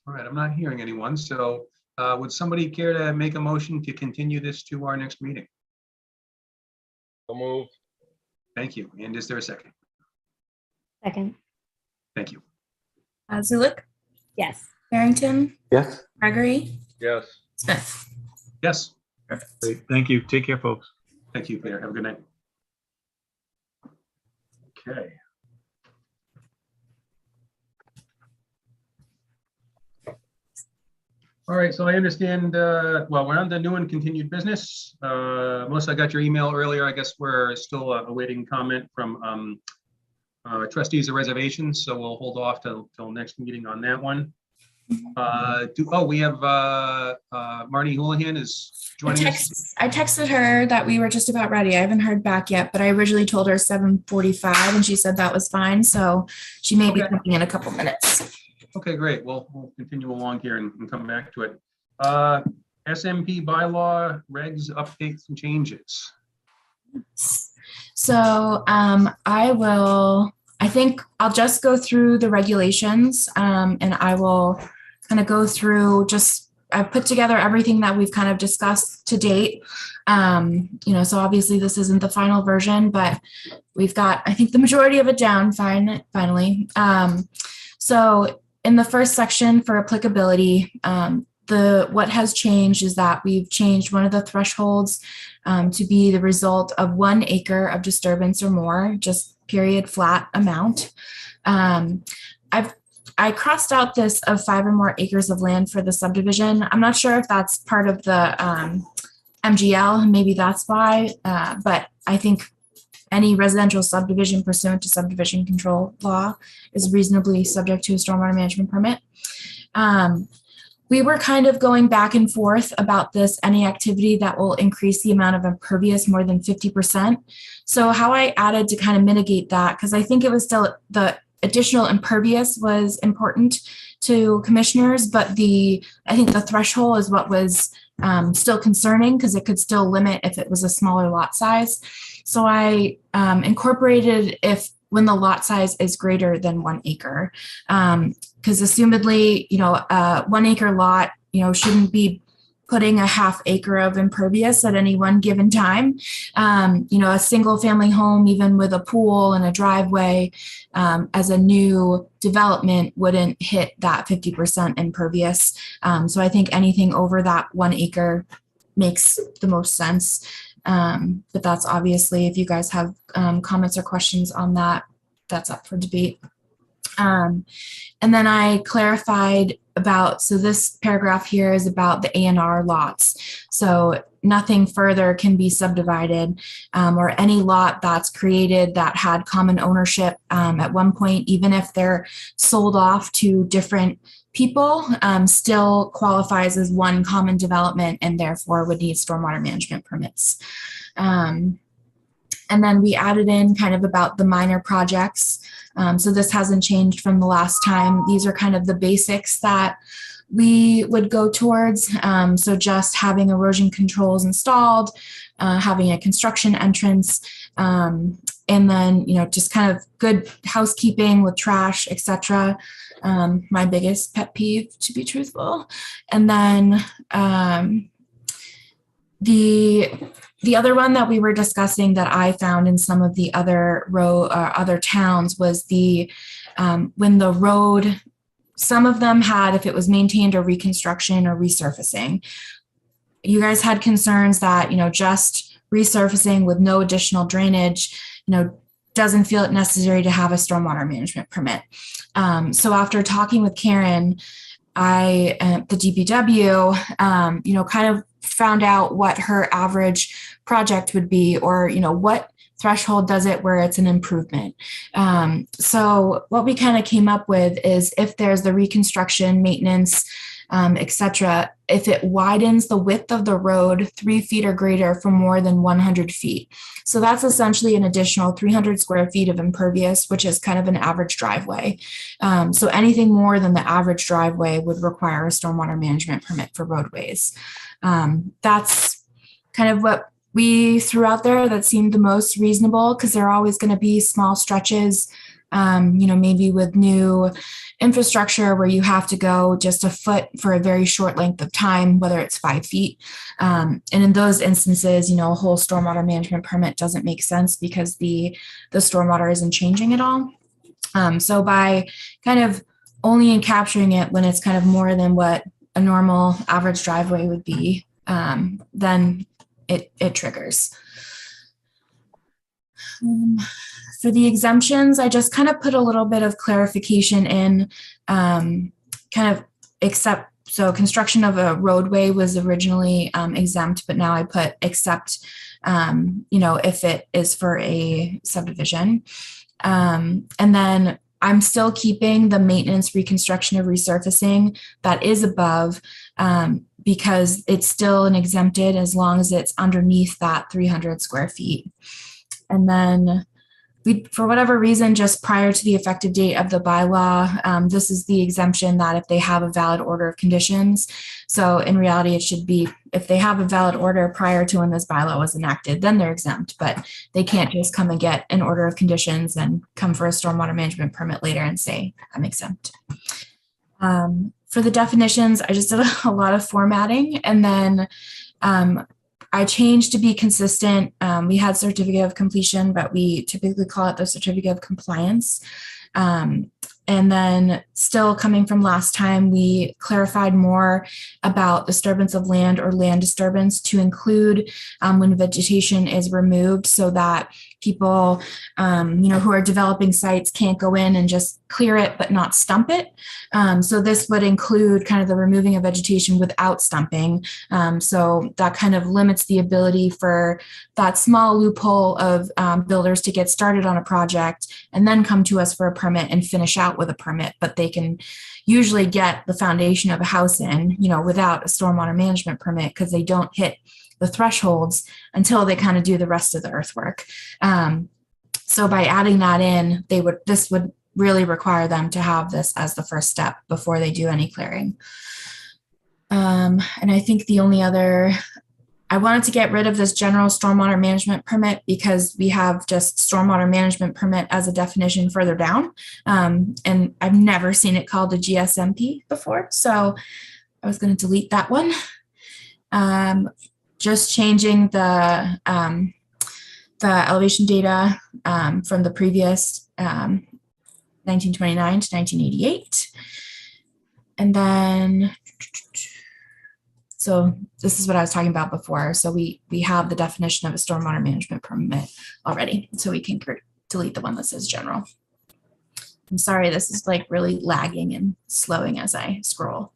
A: All right, I'm not hearing anyone. So would somebody care to make a motion to continue this to our next meeting?
I: So move.
A: Thank you. And is there a second?
D: Second.
A: Thank you.
B: Zulik,
D: Yes.
B: Barrington,
C: Yes.
B: Gregory,
I: Yes.
B: Smith.
A: Yes.
K: Great. Thank you. Take care, folks.
A: Thank you, Peter. Have a good night. Okay. All right, so I understand, well, we're on the new and continued business. Melissa, I got your email earlier. I guess we're still awaiting comment from trustees of reservations, so we'll hold off till next meeting on that one. We have Marnie Houlihan is joining us.
B: I texted her that we were just about ready. I haven't heard back yet, but I originally told her 7:45 and she said that was fine. So she may be
A: Okay.
B: coming in a couple minutes.
A: Okay, great. Well, we'll continue along here and come back to it. SMP bylaw regs, updates and changes.
B: So I think I'll just go through the regulations and I will kind of go through I've put together everything that we've kind of discussed to date. So obviously this isn't the final version, but we've got, I think, the majority of it down finally. So in the first section for applicability, what has changed is that we've changed one of the thresholds to be the result of 1 acre of disturbance or more, just period, flat amount. I crossed out this of 5 or more acres of land for the subdivision. I'm not sure if that's part of the MGL, maybe that's why, but I think any residential subdivision pursuant to subdivision control law is reasonably subject to a stormwater management permit. We were kind of going back and forth about this, any activity that will increase the amount of impervious more than 50%. So how I added to kind of mitigate that, because I think it was still the additional impervious was important to commissioners, but I think the threshold is what was still concerning because it could still limit if it was a smaller lot size. So I incorporated if when the lot size is greater than 1 acre, because assumedly, 1 acre lot, shouldn't be putting a ½ acre of impervious at any one given time. A single family home, even with a pool and a driveway, as a new development wouldn't hit that 50% impervious. So I think anything over that 1 acre makes the most sense. But that's obviously, if you guys have comments or questions on that, that's up for debate. And then I clarified so this paragraph here is about the A&R lots. So nothing further can be subdivided, or any lot that's created that had common ownership at one point, even if they're sold off to different people, still qualifies as one common development and therefore would need stormwater management permits. And then we added in kind of about the minor projects. So this hasn't changed from the last time. These are kind of the basics that we would go towards. So just having erosion controls installed, having a construction entrance, and then, just kind of good housekeeping with trash, etc. My biggest pet peeve, to be truthful. And then the other one that we were discussing that I found in some of the other other towns was when the road, some of them had, if it was maintained or reconstruction or resurfacing, you guys had concerns that, just resurfacing with no additional drainage, doesn't feel it necessary to have a stormwater management permit. So after talking with Karen, the DPW, kind of found out what her average project would be, or, what threshold does it where it's an improvement. So what we kind of came up with is if there's the reconstruction, maintenance, etc., if it widens the width of the road 3 feet or greater for more than 100 feet. So that's essentially an additional 300 square feet of impervious, which is kind of an average driveway. So anything more than the average driveway would require a stormwater management permit for roadways. That's kind of what we threw out there that seemed the most reasonable, because there are always going to be small stretches, maybe with new infrastructure where you have to go just a foot for a very short length of time, whether it's 5 feet. And in those instances, a whole stormwater management permit doesn't make sense because the stormwater isn't changing at all. So by kind of only capturing it when it's kind of more than what a normal average driveway would be, then it triggers. For the exemptions, I just kind of put a little bit of clarification in, so construction of a roadway was originally exempt, but now I put except, if it is for a subdivision. And then I'm still keeping the maintenance, reconstruction, or resurfacing that is above, because it's still an exempted as long as it's underneath that 300 square feet. And then for whatever reason, just prior to the effective date of the bylaw, this is the exemption that if they have a valid order of conditions. So in reality, it should be if they have a valid order prior to when this bylaw was enacted, then they're exempt, but they can't just come and get an order of conditions and come for a stormwater management permit later and say, I'm exempt. For the definitions, I just did a lot of formatting, and then I changed to be consistent. We had certificate of completion, but we typically call it the certificate of compliance. And then still coming from last time, we clarified more about disturbance of land or land disturbance to include when vegetation is removed, so that people, who are developing sites can't go in and just clear it but not stump it. So this would include kind of the removing of vegetation without stumping. So that kind of limits the ability for that small loophole of builders to get started on a project and then come to us for a permit and finish out with a permit, but they can usually get the foundation of a house in, without a stormwater management permit, because they don't hit the thresholds until they kind of do the rest of the earthwork. So by adding that in, this would really require them to have this as the first step before they do any clearing. And I think the only other, I wanted to get rid of this general stormwater management permit because we have just stormwater management permit as a definition further down. And I've never seen it called a GSMP before. So I was going to delete that one. Just changing the elevation data from the previous 1929 to 1988. And then, so this is what I was talking about before. So we have the definition of a stormwater management permit already. So we can delete the one that says general. I'm sorry, this is like really lagging and slowing as I scroll.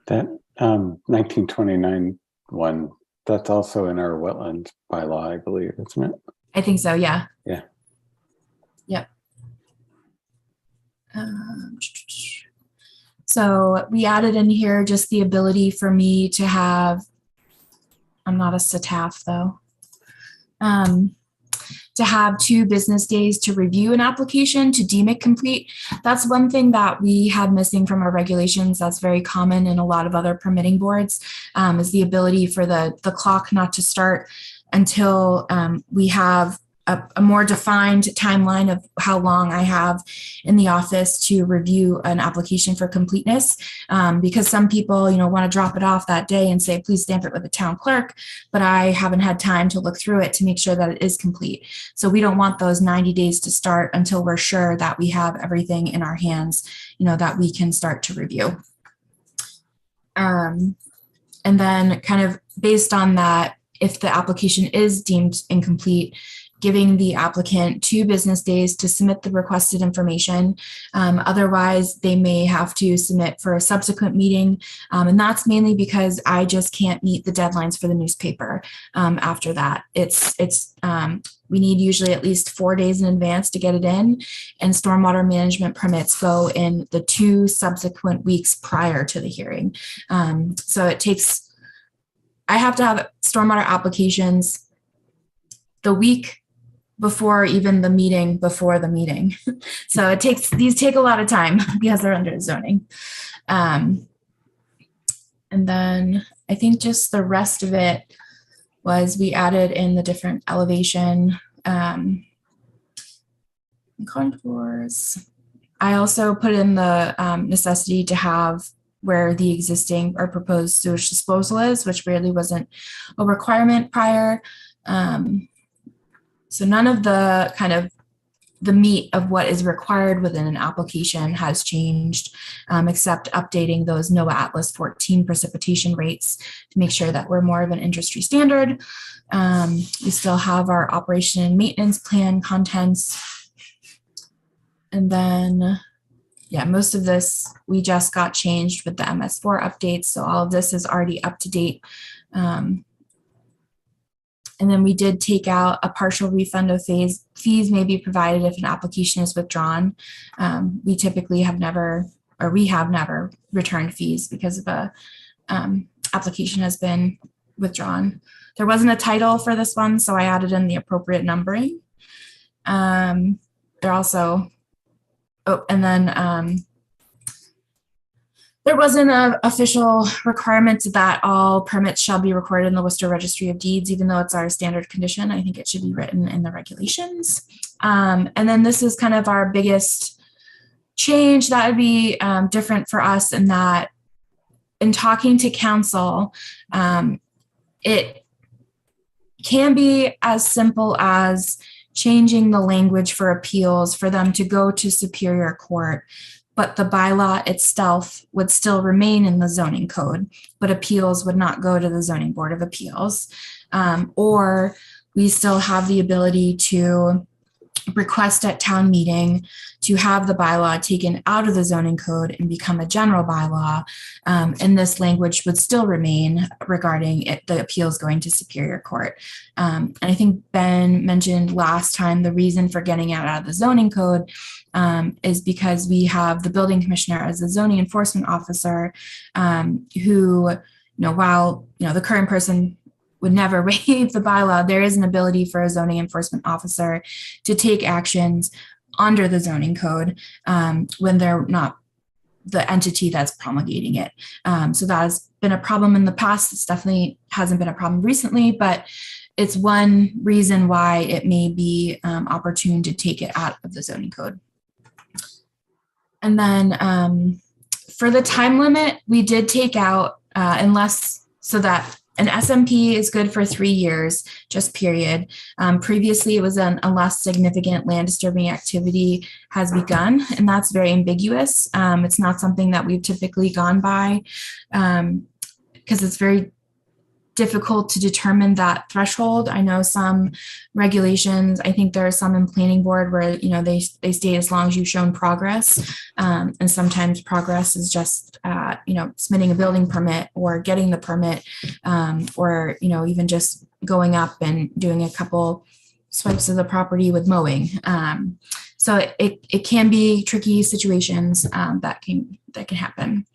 C: That 1929 one, that's also in our wetlands bylaw, I believe, isn't it?
B: I think so, yeah.
C: Yeah.
B: Yep. So we added in here just the ability for me to have, I'm not a STAF though, to have 2 business days to review an application to deem it complete. That's one thing that we had missing from our regulations. That's very common in a lot of other permitting boards, is the ability for the clock not to start until we have a more defined timeline of how long I have in the office to review an application for completeness. Because some people, want to drop it off that day and say, please stamp it with the town clerk, but I haven't had time to look through it to make sure that it is complete. So we don't want those 90 days to start until we're sure that we have everything in our hands, that we can start to review. And then kind of based on that, if the application is deemed incomplete, giving the applicant 2 business days to submit the requested information. Otherwise, they may have to submit for a subsequent meeting. And that's mainly because I just can't meet the deadlines for the newspaper after that. We need usually at least 4 days in advance to get it in, and stormwater management permits go in the 2 subsequent weeks prior to the hearing. So I have to have stormwater applications the week before even the meeting before the meeting. So these take a lot of time because they're under zoning. And then I think just the rest of it was we added in the different elevation contours. I also put in the necessity to have where the existing or proposed sewage disposal is, which really wasn't a requirement prior. So none of the kind of the meat of what is required within an application has changed, except updating those NOAA Atlas 14 precipitation rates to make sure that we're more of an industry standard. We still have our operation and maintenance plan contents. And then, yeah, most of this we just got changed with the MS4 updates. So all of this is already up to date. And then we did take out a partial refund of fees may be provided if an application is withdrawn. We typically have never returned fees because of a application has been withdrawn. There wasn't a title for this one, so I added in the appropriate numbering. There also, there wasn't an official requirement that all permits shall be recorded in the Worcester Registry of Deeds, even though it's our standard condition. I think it should be written in the regulations. And then this is kind of our biggest change that would be different for us, in that in talking to council, it can be as simple as changing the language for appeals for them to go to Superior Court, but the bylaw itself would still remain in the zoning code, but appeals would not go to the Zoning Board of Appeals. Or we still have the ability to request at town meeting to have the bylaw taken out of the zoning code and become a general bylaw. And this language would still remain regarding the appeals going to Superior Court. And I think Ben mentioned last time the reason for getting it out of the zoning code is because we have the building commissioner as the zoning enforcement officer, who, while the current person would never waive the bylaw, there is an ability for a zoning enforcement officer to take actions under the zoning code when they're not the entity that's promulgating it. So that has been a problem in the past. It's definitely hasn't been a problem recently, but it's one reason why it may be opportune to take it out of the zoning code. And then for the time limit, we did take out unless so that an SMP is good for 3 years, just period. Previously, it was unless significant land disturbing activity has begun, and that's very ambiguous. It's not something that we've typically gone by because it's very difficult to determine that threshold. I know some regulations, I think there are some in planning board where, they state as long as you've shown progress. And sometimes progress is just, submitting a building permit or getting the permit, or, even just going up and doing a couple swipes of the property with mowing. So it can be tricky situations that can happen.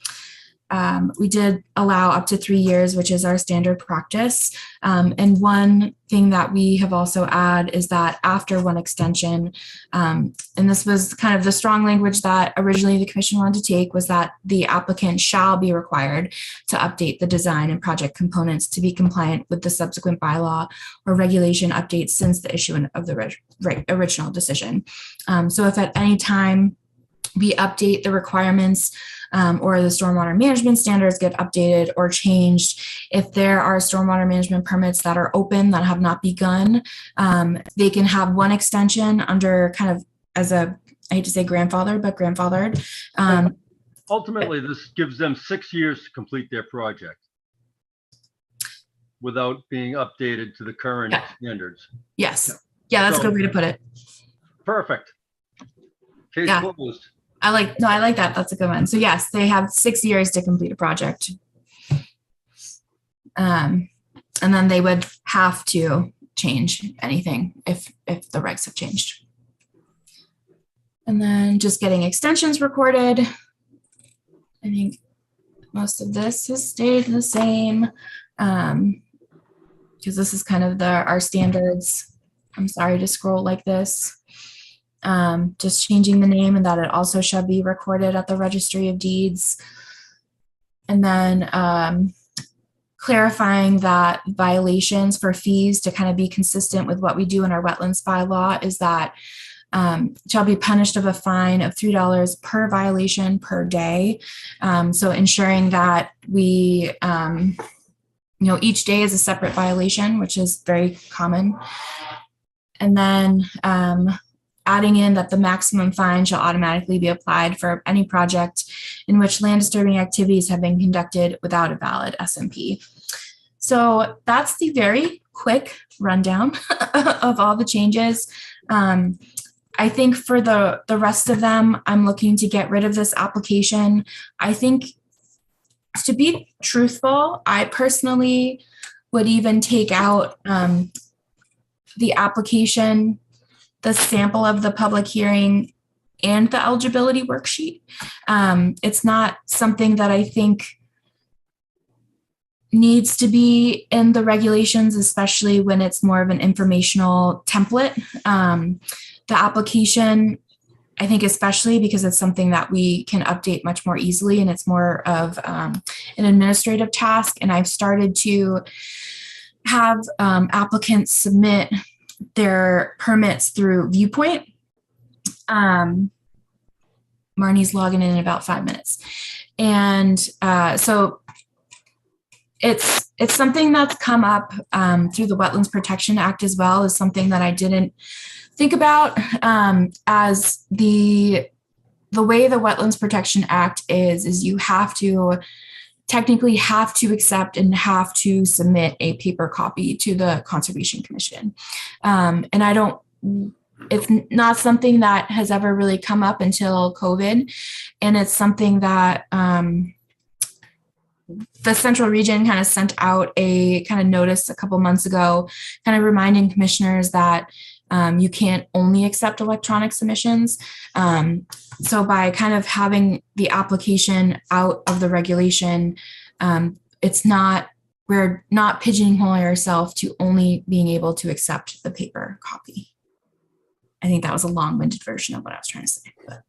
B: We did allow up to 3 years, which is our standard practice. And one thing that we have also added is that after one extension, and this was kind of the strong language that originally the commission wanted to take, was that the applicant shall be required to update the design and project components to be compliant with the subsequent bylaw or regulation updates since the issuance of the original decision. So if at any time we update the requirements or the stormwater management standards get updated or changed, if there are stormwater management permits that are open that have not begun, they can have one extension under kind of as a, I hate to say grandfathered, but grandfathered.
I: Ultimately, this gives them 6 years to complete their project without being updated to the current standards.
B: Yes. Yeah, that's a good way to put it. Perfect.
I: Case closed.
B: I like that. That's a good one. So yes, they have 6 years to complete a project. And then they would have to change anything if the regs have changed. And then just getting extensions recorded. I think most of this has stayed the same because this is kind of our standards. I'm sorry to scroll like this. Just changing the name and that it also shall be recorded at the Registry of Deeds. And then clarifying that violations for fees to kind of be consistent with what we do in our wetlands bylaw is that shall be punished of a fine of $3 per violation per day. So ensuring that we, each day is a separate violation, which is very common. And then adding in that the maximum fine shall automatically be applied for any project in which land disturbing activities have been conducted without a valid SMP. So that's the very quick rundown of all the changes. I think for the rest of them, I'm looking to get rid of this application. I think, to be truthful, I personally would even take out the application, the sample of the public hearing, and the eligibility worksheet. It's not something that I think needs to be in the regulations, especially when it's more of an informational template. The application, I think, especially because it's something that we can update much more easily and it's more of an administrative task. And I've started to have applicants submit their permits through Viewpoint. Marnie's logging in about 5 minutes. And so it's something that's come up through the Wetlands Protection Act as well, is something that I didn't think about as the way the Wetlands Protection Act is you technically have to accept and have to submit a paper copy to the Conservation Commission. And it's not something that has ever really come up until COVID. And it's something that the Central Region kind of sent out a kind of notice a couple months ago, kind of reminding commissioners that you can't only accept electronic submissions. So by kind of having the application out of the regulation, we're not pigeonholing ourselves to only being able to accept the paper copy. I think that was a long-winded version of what I was trying to say. But.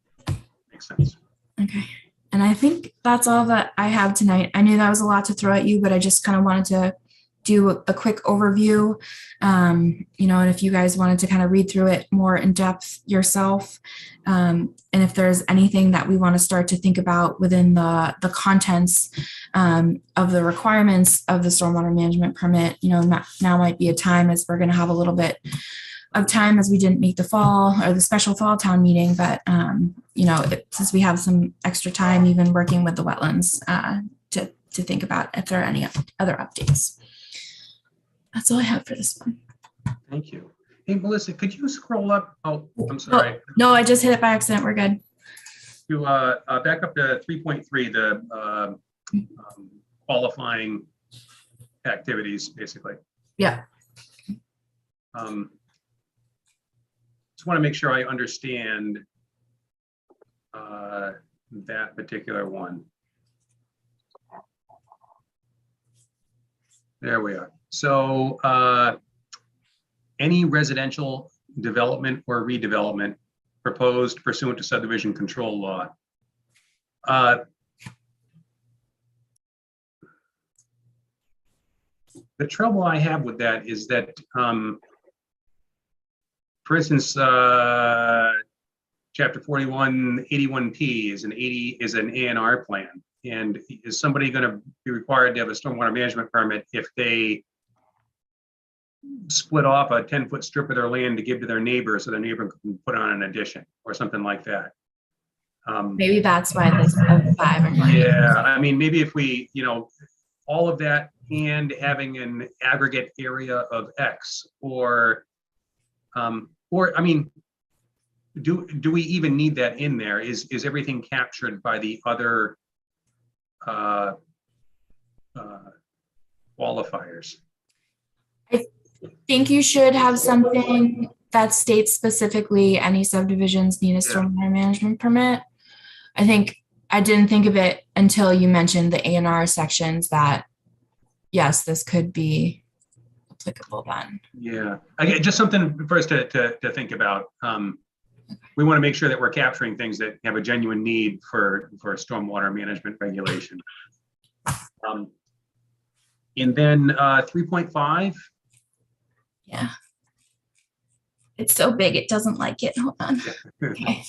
A: Makes sense.
B: Okay. And I think that's all that I have tonight. I knew that was a lot to throw at you, but I just kind of wanted to do a quick overview. And if you guys wanted to kind of read through it more in depth yourself, and if there's anything that we want to start to think about within the contents of the requirements of the stormwater management permit, now might be a time, as we're going to have a little bit of time, as we didn't make the fall or the special fall town meeting, but since we have some extra time, even working with the wetlands, to think about if there are any other updates. That's all I have for this one.
A: Thank you. Hey, Melissa, could you scroll up? Oh, I'm sorry.
B: No, I just hit it by accident. We're good.
A: To back up to 3.3, the qualifying activities, basically.
B: Yeah.
A: Just want to make sure I understand that particular one. There we are. So any residential development or redevelopment proposed pursuant to subdivision control law. The trouble I have with that is that, for instance, Chapter 41, 81P is an A&R plan. And is somebody going to be required to have a stormwater management permit if they split off a 10-foot strip of their land to give to their neighbor so their neighbor can put on an addition or something like that?
B: Maybe that's why this 5 and 1.
A: Yeah, I mean, maybe if we, all of that and having an aggregate area of X, or I mean, do we even need that in there? Is everything captured by the other qualifiers?
B: I think you should have something that states specifically any subdivisions need a stormwater management permit. I think I didn't think of it until you mentioned the A&R sections that, yes, this could be applicable then.
A: Yeah, again, just something for us to think about. We want to make sure that we're capturing things that have a genuine need for stormwater management regulation. And then 3.5.
B: Yeah. It's so big, it doesn't like it. Hold on. Okay.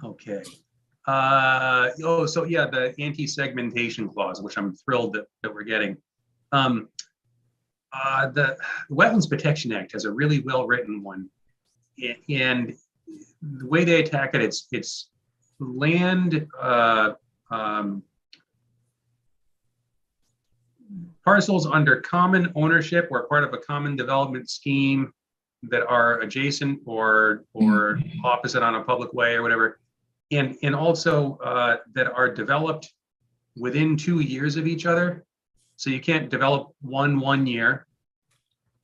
A: Okay. So yeah, the anti-segmentation clause, which I'm thrilled that we're getting. The Wetlands Protection Act has a really well-written one. And the way they attack it, it's land parcels under common ownership or part of a common development scheme that are adjacent or opposite on a public way or whatever, and also that are developed within 2 years of each other. So you can't develop one year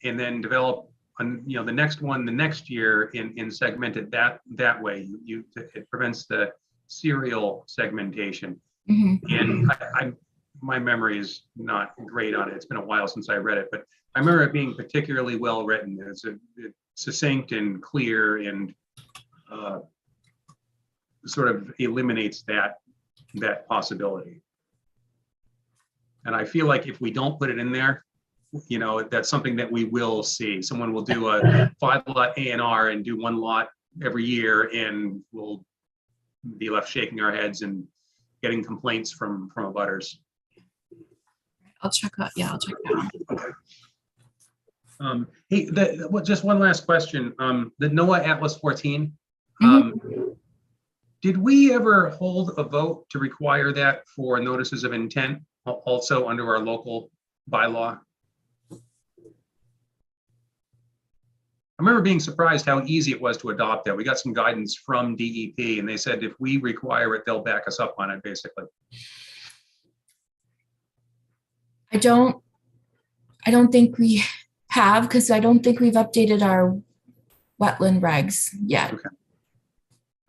A: and then develop the next one the next year in segmented that way. It prevents the serial segmentation. And my memory is not great on it. It's been a while since I read it, but I remember it being particularly well written. It's succinct and clear, and sort of eliminates that possibility. And I feel like if we don't put it in there, that's something that we will see. Someone will do a 5-lot A&R and do 1 lot every year, and we'll be left shaking our heads and getting complaints from abutters.
B: I'll check that. Yeah, I'll check that out.
A: Hey, just one last question. The NOAA Atlas 14, did we ever hold a vote to require that for notices of intent also under our local bylaw? I remember being surprised how easy it was to adopt that. We got some guidance from DEP, and they said if we require it, they'll back us up on it, basically.
B: I don't think we have, because I don't think we've updated our wetland regs yet.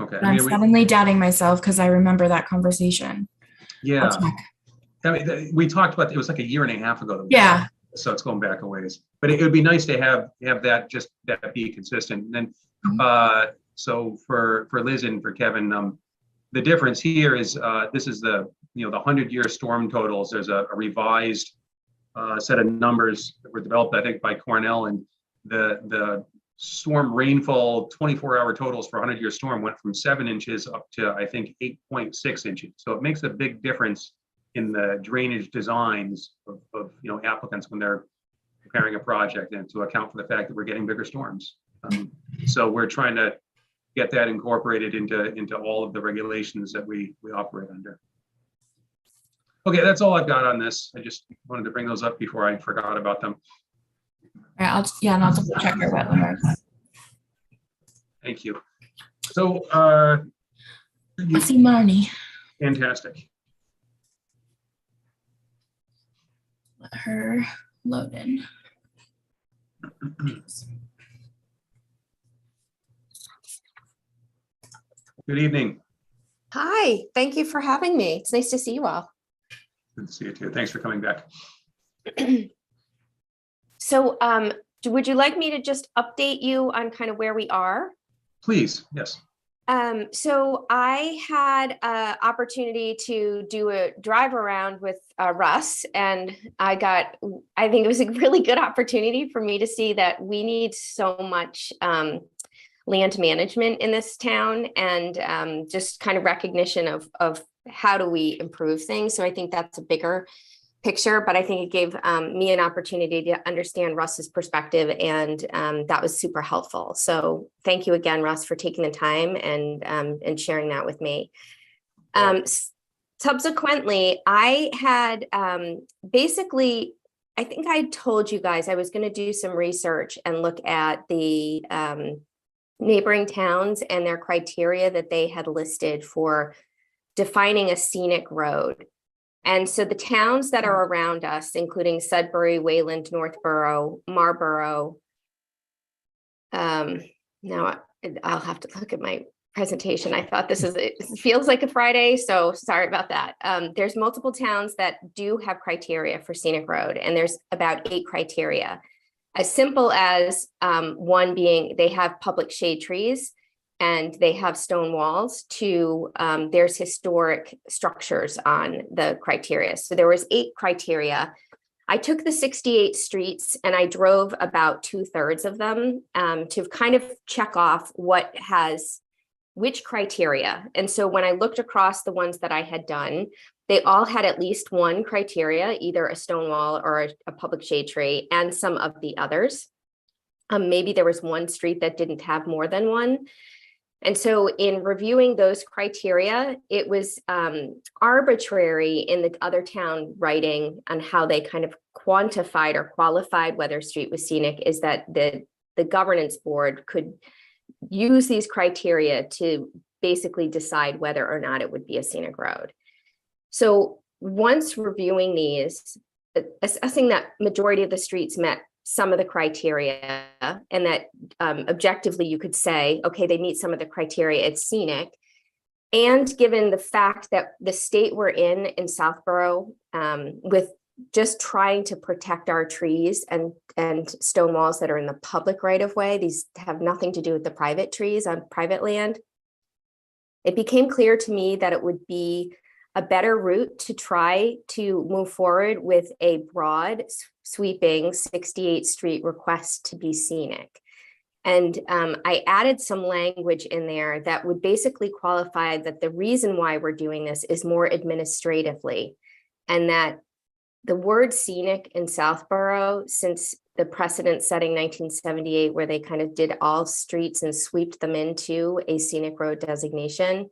A: Okay.
B: I'm suddenly doubting myself because I remember that conversation.
A: Yeah. I mean, we talked about it was like 1.5 years ago.
B: Yeah.
A: So it's going back a ways, but it would be nice to have that be consistent. And then, so for Liz and for Kevin, The difference here is this is the 100-year storm totals. There's a revised set of numbers that were developed, I think, by Cornell, and the storm rainfall 24-hour totals for 100-year storm went from 7 inches up to, I think, 8.6 inches. So it makes a big difference in the drainage designs of applicants when they're preparing a project, and to account for the fact that we're getting bigger storms. So we're trying to get that incorporated into all of the regulations that we operate under. Okay, that's all I've got on this. I just wanted to bring those up before I forgot about them.
B: All right, and I'll double check our wetland regs.
A: Thank you. So,
B: I see Marnie.
A: fantastic.
B: Let her load in.
A: Good evening.
L: Hi, thank you for having me. It's nice to see you all.
A: Good to see you too. Thanks for coming back.
L: So would you like me to just update you on kind of where we are?
A: Please, yes.
L: So I had an opportunity to do a drive around with Russ, and I think it was a really good opportunity for me to see that we need so much land management in this town, and just kind of recognition of how do we improve things. So I think that's a bigger picture, but I think it gave me an opportunity to understand Russ's perspective, and that was super helpful. So thank you again, Russ, for taking the time and sharing that with me. Subsequently, I had basically, I think I told you guys I was going to do some research and look at the neighboring towns and their criteria that they had listed for defining a scenic road. And so the towns that are around us, including Sudbury, Wayland, Northborough, Marlborough. Now I'll have to look at my presentation. I thought it feels like a Friday, so sorry about that. There's multiple towns that do have criteria for scenic road, and there's about 8 criteria. As simple as one being they have public shade trees, and they have stone walls, to there's historic structures on the criteria. So there was 8 criteria. I took the 68 streets and I drove about 2/3 of them to kind of check off what has which criteria. And so when I looked across the ones that I had done, they all had at least one criteria, either a stone wall or a public shade tree, and some of the others. Maybe there was one street that didn't have more than one. And so in reviewing those criteria, it was arbitrary in the other town writing on how they kind of quantified or qualified whether a street was scenic, is that the governance board could use these criteria to basically decide whether or not it would be a scenic road. So once reviewing these, assessing that majority of the streets met some of the criteria, and that objectively you could say, okay, they meet some of the criteria, it's scenic. And given the fact that the state we're in Southborough, with just trying to protect our trees and stone walls that are in the public right of way, these have nothing to do with the private trees on private land, it became clear to me that it would be a better route to try to move forward with a broad sweeping 68 street request to be scenic. And I added some language in there that would basically qualify that the reason why we're doing this is more administratively, and that the word scenic in Southborough, since the precedent setting 1978, where they kind of did all streets and sweeped them into a scenic road designation,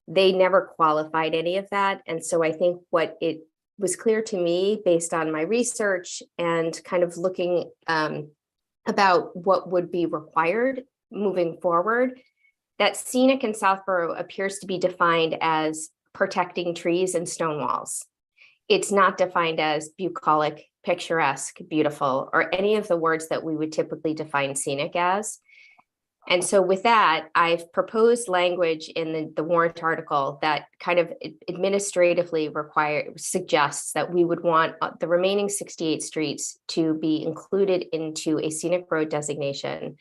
L: they never qualified any of that. And so I think what it was clear to me based on my research and kind of looking about what would be required moving forward, that scenic in Southborough appears to be defined as protecting trees and stone walls. It's not defined as bucolic, picturesque, beautiful, or any of the words that we would typically define scenic as. And so with that, I've proposed language in the warrant article that kind of administratively suggests that we would want the remaining 68 streets to be included into a scenic road designation,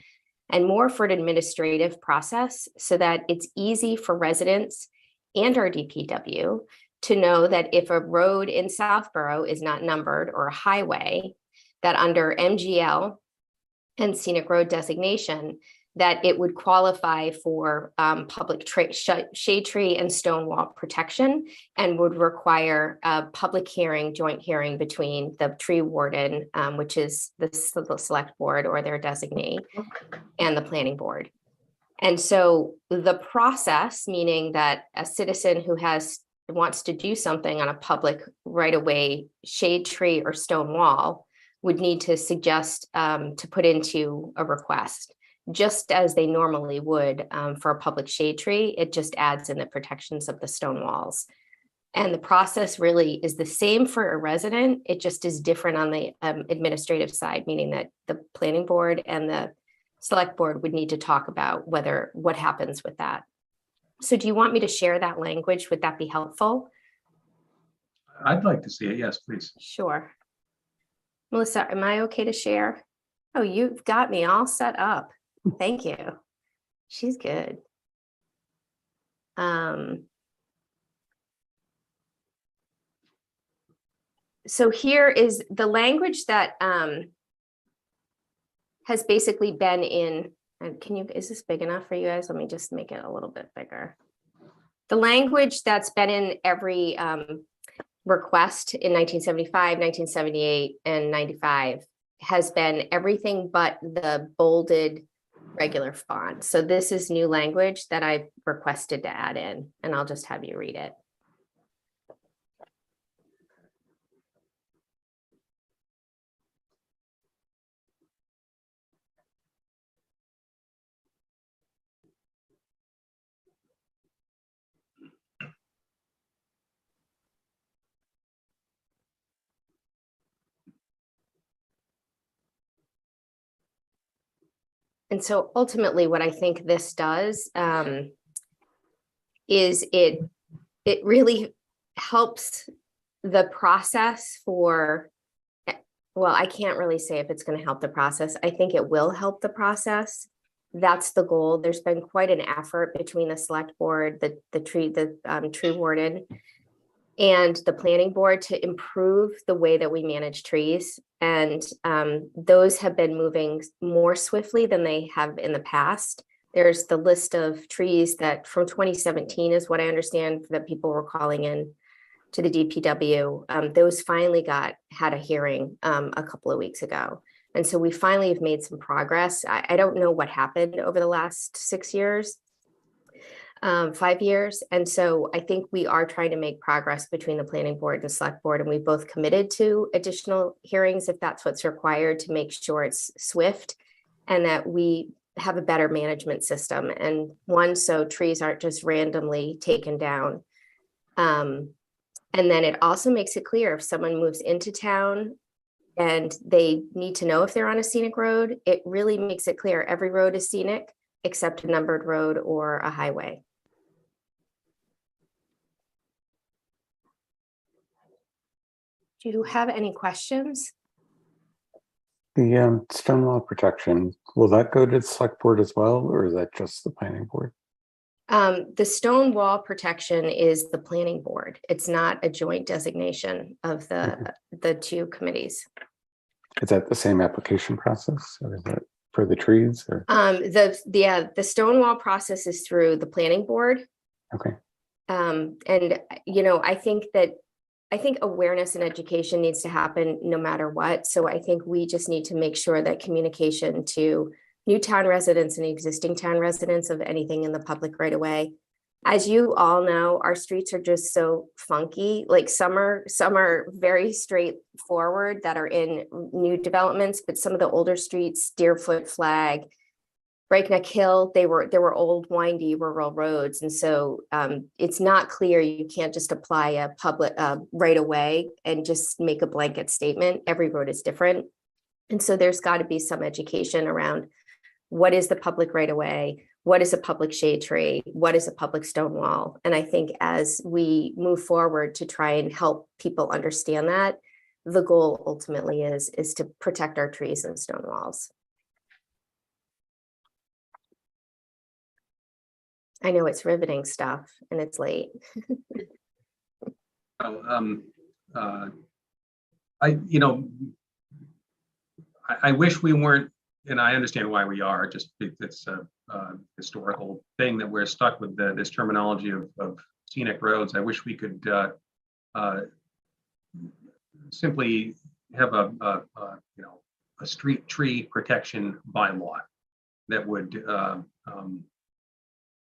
L: and more for an administrative process so that it's easy for residents and our DPW to know that if a road in Southborough is not numbered or a highway, that under MGL and scenic road designation, that it would qualify for public shade tree and stone wall protection and would require a public hearing, joint hearing between the tree warden, which is the select board or their designee, and the planning board. And so the process, meaning that a citizen who wants to do something on a public right-of-way shade tree or stone wall would need to suggest to put into a request, just as they normally would for a public shade tree. It just adds in the protections of the stone walls. And the process really is the same for a resident. It just is different on the administrative side, meaning that the planning board and the select board would need to talk about what happens with that. So do you want me to share that language? Would that be helpful?
A: I'd like to see it. Yes, please.
L: Sure. Melissa, am I okay to share? Oh, you've got me all set up. Thank you. She's good. So here is the language that has basically been in, and is this big enough for you guys? Let me just make it a little bit bigger. The language that's been in every request in 1975, 1978, and 95 has been everything but the bolded regular font. So this is new language that I've requested to add in, and I'll just have you read it. And so ultimately what I think this does is it really helps the process for, well, I can't really say if it's going to help the process. I think it will help the process. That's the goal. There's been quite an effort between the select board, the tree warden, and the planning board to improve the way that we manage trees. And those have been moving more swiftly than they have in the past. There's the list of trees that from 2017 is what I understand that people were calling in to the DPW. Those finally had a hearing a couple of weeks ago. And so we finally have made some progress. I don't know what happened over the last 6 years. 5 years. And so I think we are trying to make progress between the planning board and select board, and we both committed to additional hearings if that's what's required to make sure it's swift and that we have a better management system. And one, so trees aren't just randomly taken down. And then it also makes it clear if someone moves into town and they need to know if they're on a scenic road, it really makes it clear every road is scenic except a numbered road or a highway. Do you have any questions?
C: The stone wall protection, will that go to the select board as well, or is that just the planning board?
L: The stone wall protection is the planning board. It's not a joint designation of the two committees.
C: Is that the same application process, or is that for the trees? Or
L: The stone wall process is through the planning board.
C: Okay.
L: And I think awareness and education needs to happen no matter what. So I think we just need to make sure that communication to new town residents and existing town residents of anything in the public right away. As you all know, our streets are just so funky. Like some are very straightforward that are in new developments, but some of the older streets, Deerfoot Flag, Breakneck Hill, they were old, windy rural roads. And so it's not clear. You can't just apply a public right away and just make a blanket statement. Every road is different. And so there's got to be some education around what is the public right away, what is a public shade tree, what is a public stone wall. And I think as we move forward to try and help people understand that, the goal ultimately is to protect our trees and stone walls. I know it's riveting stuff and it's late.
A: I wish we weren't, and I understand why we are, just it's a historical thing that we're stuck with this terminology of scenic roads. I wish we could simply have a street tree protection bylaw that would,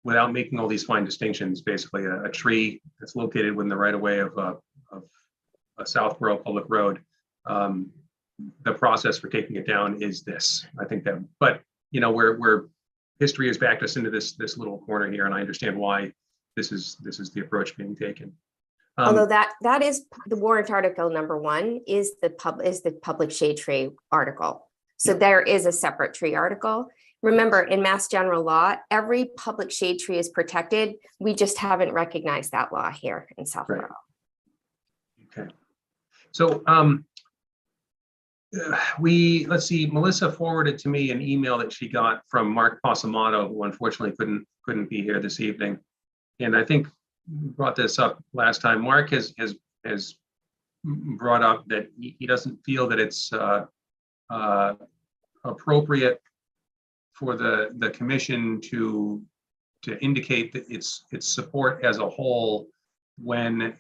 A: without making all these fine distinctions, basically a tree that's located within the right of way of a Southborough public road. The process for taking it down is this. I think that, but where history has backed us into this little corner here, and I understand why this is the approach being taken.
L: Although that is the warrant article number 1 is the public shade tree article. So there is a separate tree article. Remember, in Mass General Law, every public shade tree is protected. We just haven't recognized that law here in Southborough.
A: Right. Okay. So let's see, Melissa forwarded to me an email that she got from Mark Pasamato, who unfortunately couldn't be here this evening. And I think we brought this up last time. Mark has brought up that he doesn't feel that it's appropriate for the commission to indicate that its support as a whole when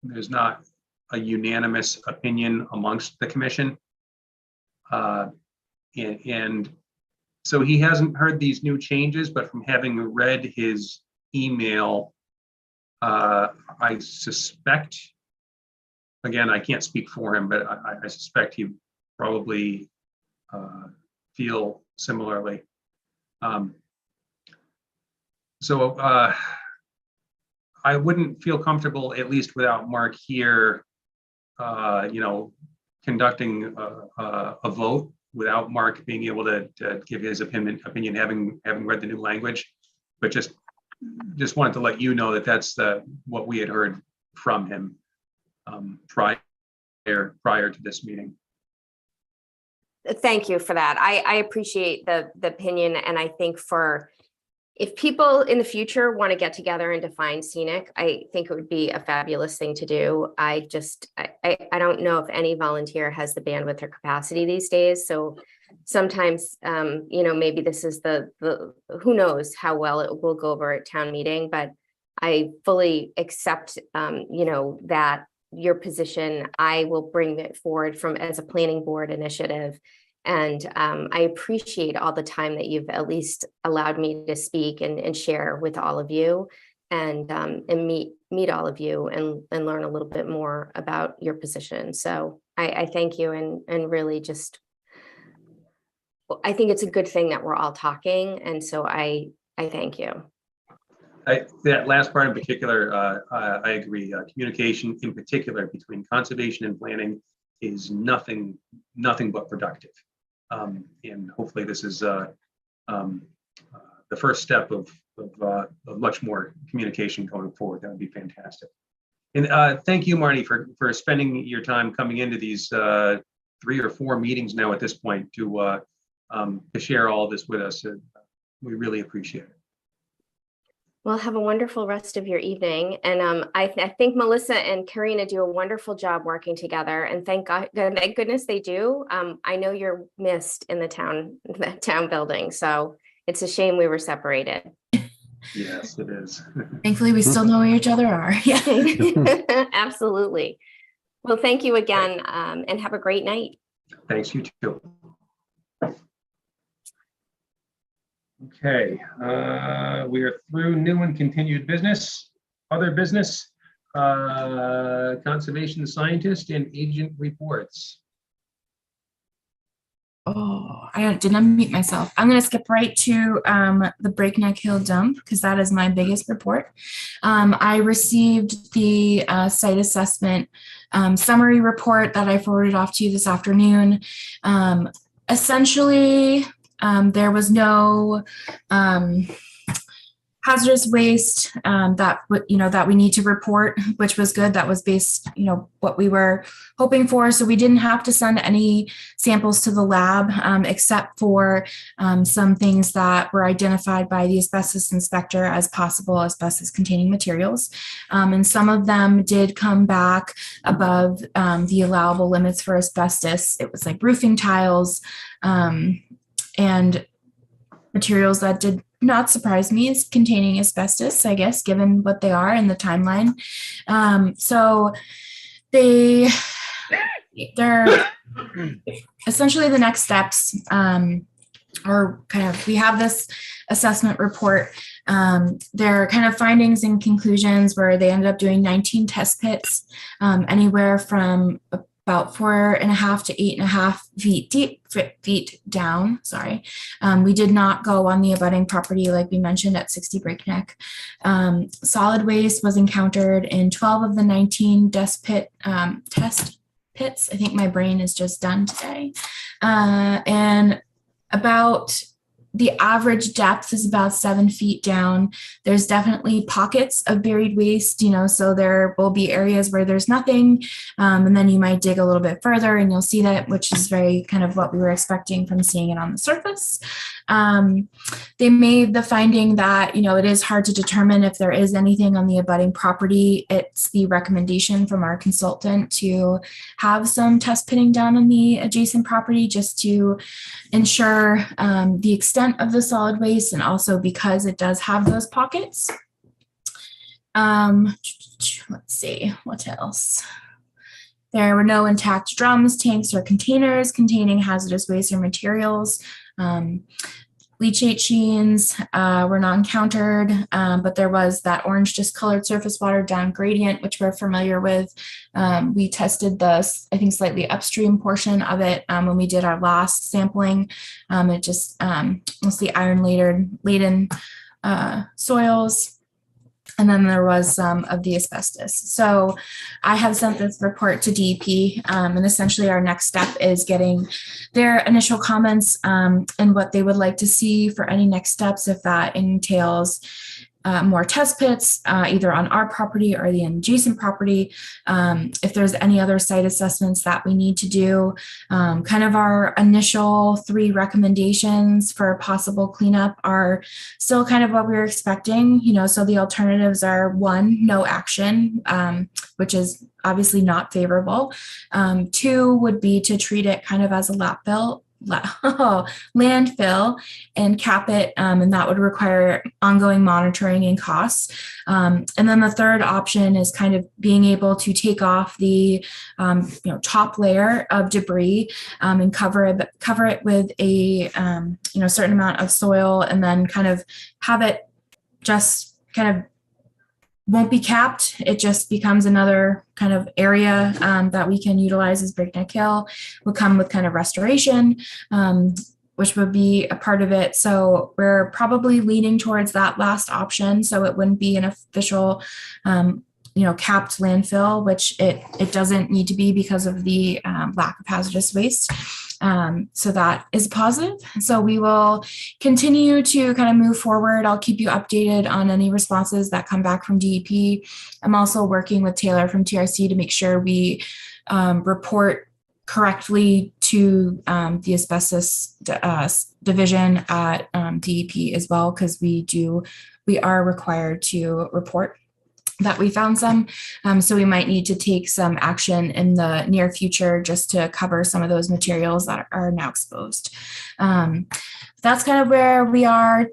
A: there's not a unanimous opinion amongst the commission. And so he hasn't heard these new changes, but from having read his email, I suspect, again, I can't speak for him, but I suspect he probably feel similarly. So I wouldn't feel comfortable, at least without Mark here, conducting a vote without Mark being able to give his opinion, having read the new language. But just wanted to let you know that that's what we had heard from him prior to this meeting.
L: Thank you for that. I appreciate the opinion, and I think if people in the future want to get together and define scenic, I think it would be a fabulous thing to do. I don't know if any volunteer has the bandwidth or capacity these days. So sometimes, maybe this is who knows how well it will go over at town meeting, but I fully accept, that your position. I will bring it forward as a planning board initiative. And I appreciate all the time that you've at least allowed me to speak and share with all of you and meet all of you and learn a little bit more about your position. So I thank you and really just, I think it's a good thing that we're all talking. And so I thank you.
A: That last part in particular, I agree. Communication in particular between conservation and planning is nothing but productive. And hopefully this is the first step of much more communication going forward. That would be fantastic. And thank you, Marty, for spending your time coming into these 3 or 4 meetings now at this point to share all this with us. We really appreciate it.
L: Well, have a wonderful rest of your evening. And I think Melissa and Karina do a wonderful job working together. And thank goodness they do. I know you're missed in the town building. So it's a shame we were separated.
A: Yes, it is.
B: Thankfully, we still know where each other are. Yeah.
L: Absolutely. Well, thank you again, and have a great night.
A: Thanks, you too. Okay, we are through new and continued business, other business, conservation scientist and agent reports.
B: Oh, I did not mute myself. I'm going to skip right to the Breakneck Hill dump because that is my biggest report. I received the site assessment summary report that I forwarded off to you this afternoon. Essentially, there was no hazardous waste that we need to report, which was good. That was based, what we were hoping for. So we didn't have to send any samples to the lab except for some things that were identified by the asbestos inspector as possible asbestos containing materials. And some of them did come back above the allowable limits for asbestos. It was like roofing tiles and materials that did not surprise me as containing asbestos, I guess, given what they are in the timeline. So they're essentially the next steps are we have this assessment report. There are kind of findings and conclusions where they ended up doing 19 test pits, anywhere from about 4.5 to 8.5 feet down. Sorry. We did not go on the abutting property like we mentioned at 60 Breakneck. Solid waste was encountered in 12 of the 19 test pits. I think my brain is just done today. And about the average depth is about 7 feet down. There's definitely pockets of buried waste, so there will be areas where there's nothing. And then you might dig a little bit further and you'll see that, which is very kind of what we were expecting from seeing it on the surface. They made the finding that, it is hard to determine if there is anything on the abutting property. It's the recommendation from our consultant to have some test pitting done on the adjacent property just to ensure the extent of the solid waste, and also because it does have those pockets. Let's see, what else? There were no intact drums, tanks, or containers containing hazardous waste or materials. Leachate sheens were not encountered, but there was that orange discolored surface water down gradient, which we're familiar with. We tested the, I think, slightly upstream portion of it when we did our last sampling. It just mostly iron-laden soils. And then there was some of the asbestos. So I have sent this report to DEP, and essentially our next step is getting their initial comments and what they would like to see for any next steps, if that entails more test pits, either on our property or the adjacent property. If there's any other site assessments that we need to do, kind of our initial 3 recommendations for possible cleanup are still kind of what we were expecting. So the alternatives are 1, no action, which is obviously not favorable. 2 would be to treat it kind of as a landfill and cap it, and that would require ongoing monitoring and costs. And then the third option is kind of being able to take off the top layer of debris and cover it with a certain amount of soil, and then kind of have it just kind of won't be capped. It just becomes another kind of area that we can utilize as Breakneck Hill. Will come with kind of restoration, which would be a part of it. So we're probably leaning towards that last option. So it wouldn't be an official, capped landfill, which it doesn't need to be because of the lack of hazardous waste. So that is positive. So we will continue to kind of move forward. I'll keep you updated on any responses that come back from DEP. I'm also working with Taylor from TRC to make sure we report correctly to the asbestos division at DEP as well, because we are required to report that we found some. So we might need to take some action in the near future just to cover some of those materials that are now exposed. That's kind of where we are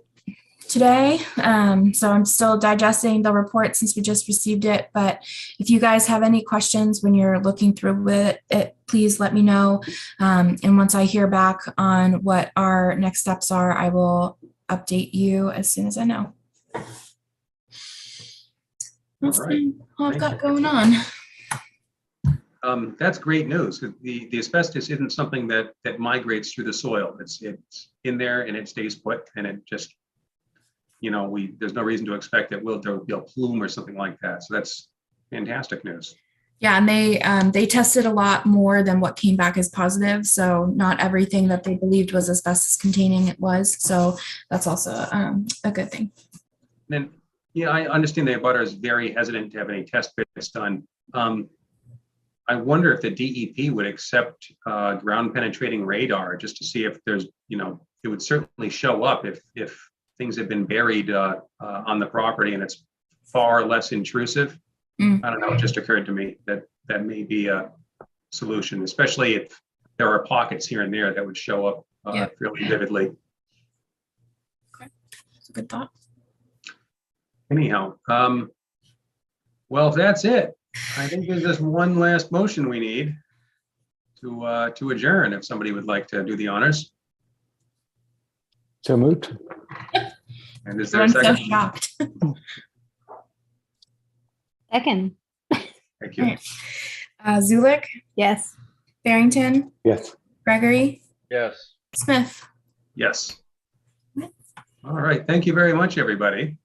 B: today. So I'm still digesting the report since we just received it. But if you guys have any questions when you're looking through it, please let me know. And once I hear back on what our next steps are, I will update you as soon as I know. That's all I've got going on.
A: That's great news. The asbestos isn't something that migrates through the soil. It's in there and it stays put, and it just, there's no reason to expect that there'll be a plume or something like that. So that's fantastic news.
B: Yeah, and they tested a lot more than what came back as positive. So not everything that they believed was asbestos containing it was. So that's also a good thing.
A: then, yeah, I understand the abutter is very hesitant to have any test pits done. I wonder if the DEP would accept ground penetrating radar just to see if there's, it would certainly show up if things have been buried on the property and it's far less intrusive. I don't know, it just occurred to me that that may be a solution, especially if there are pockets here and there that would show up fairly vividly.
B: Okay, that's a good thought.
A: Anyhow, well, if that's it, I think there's just one last motion we need to adjourn, if somebody would like to do the honors.
C: So moved.
A: And is there a
B: I'm so
A: second?
B: shocked.
D: Second,
A: Thank you.
B: Zulik,
D: yes.
B: Barrington,
C: Yes.
B: Gregory,
I: Yes.
B: Smith.
A: Yes. All right. Thank you very much, everybody.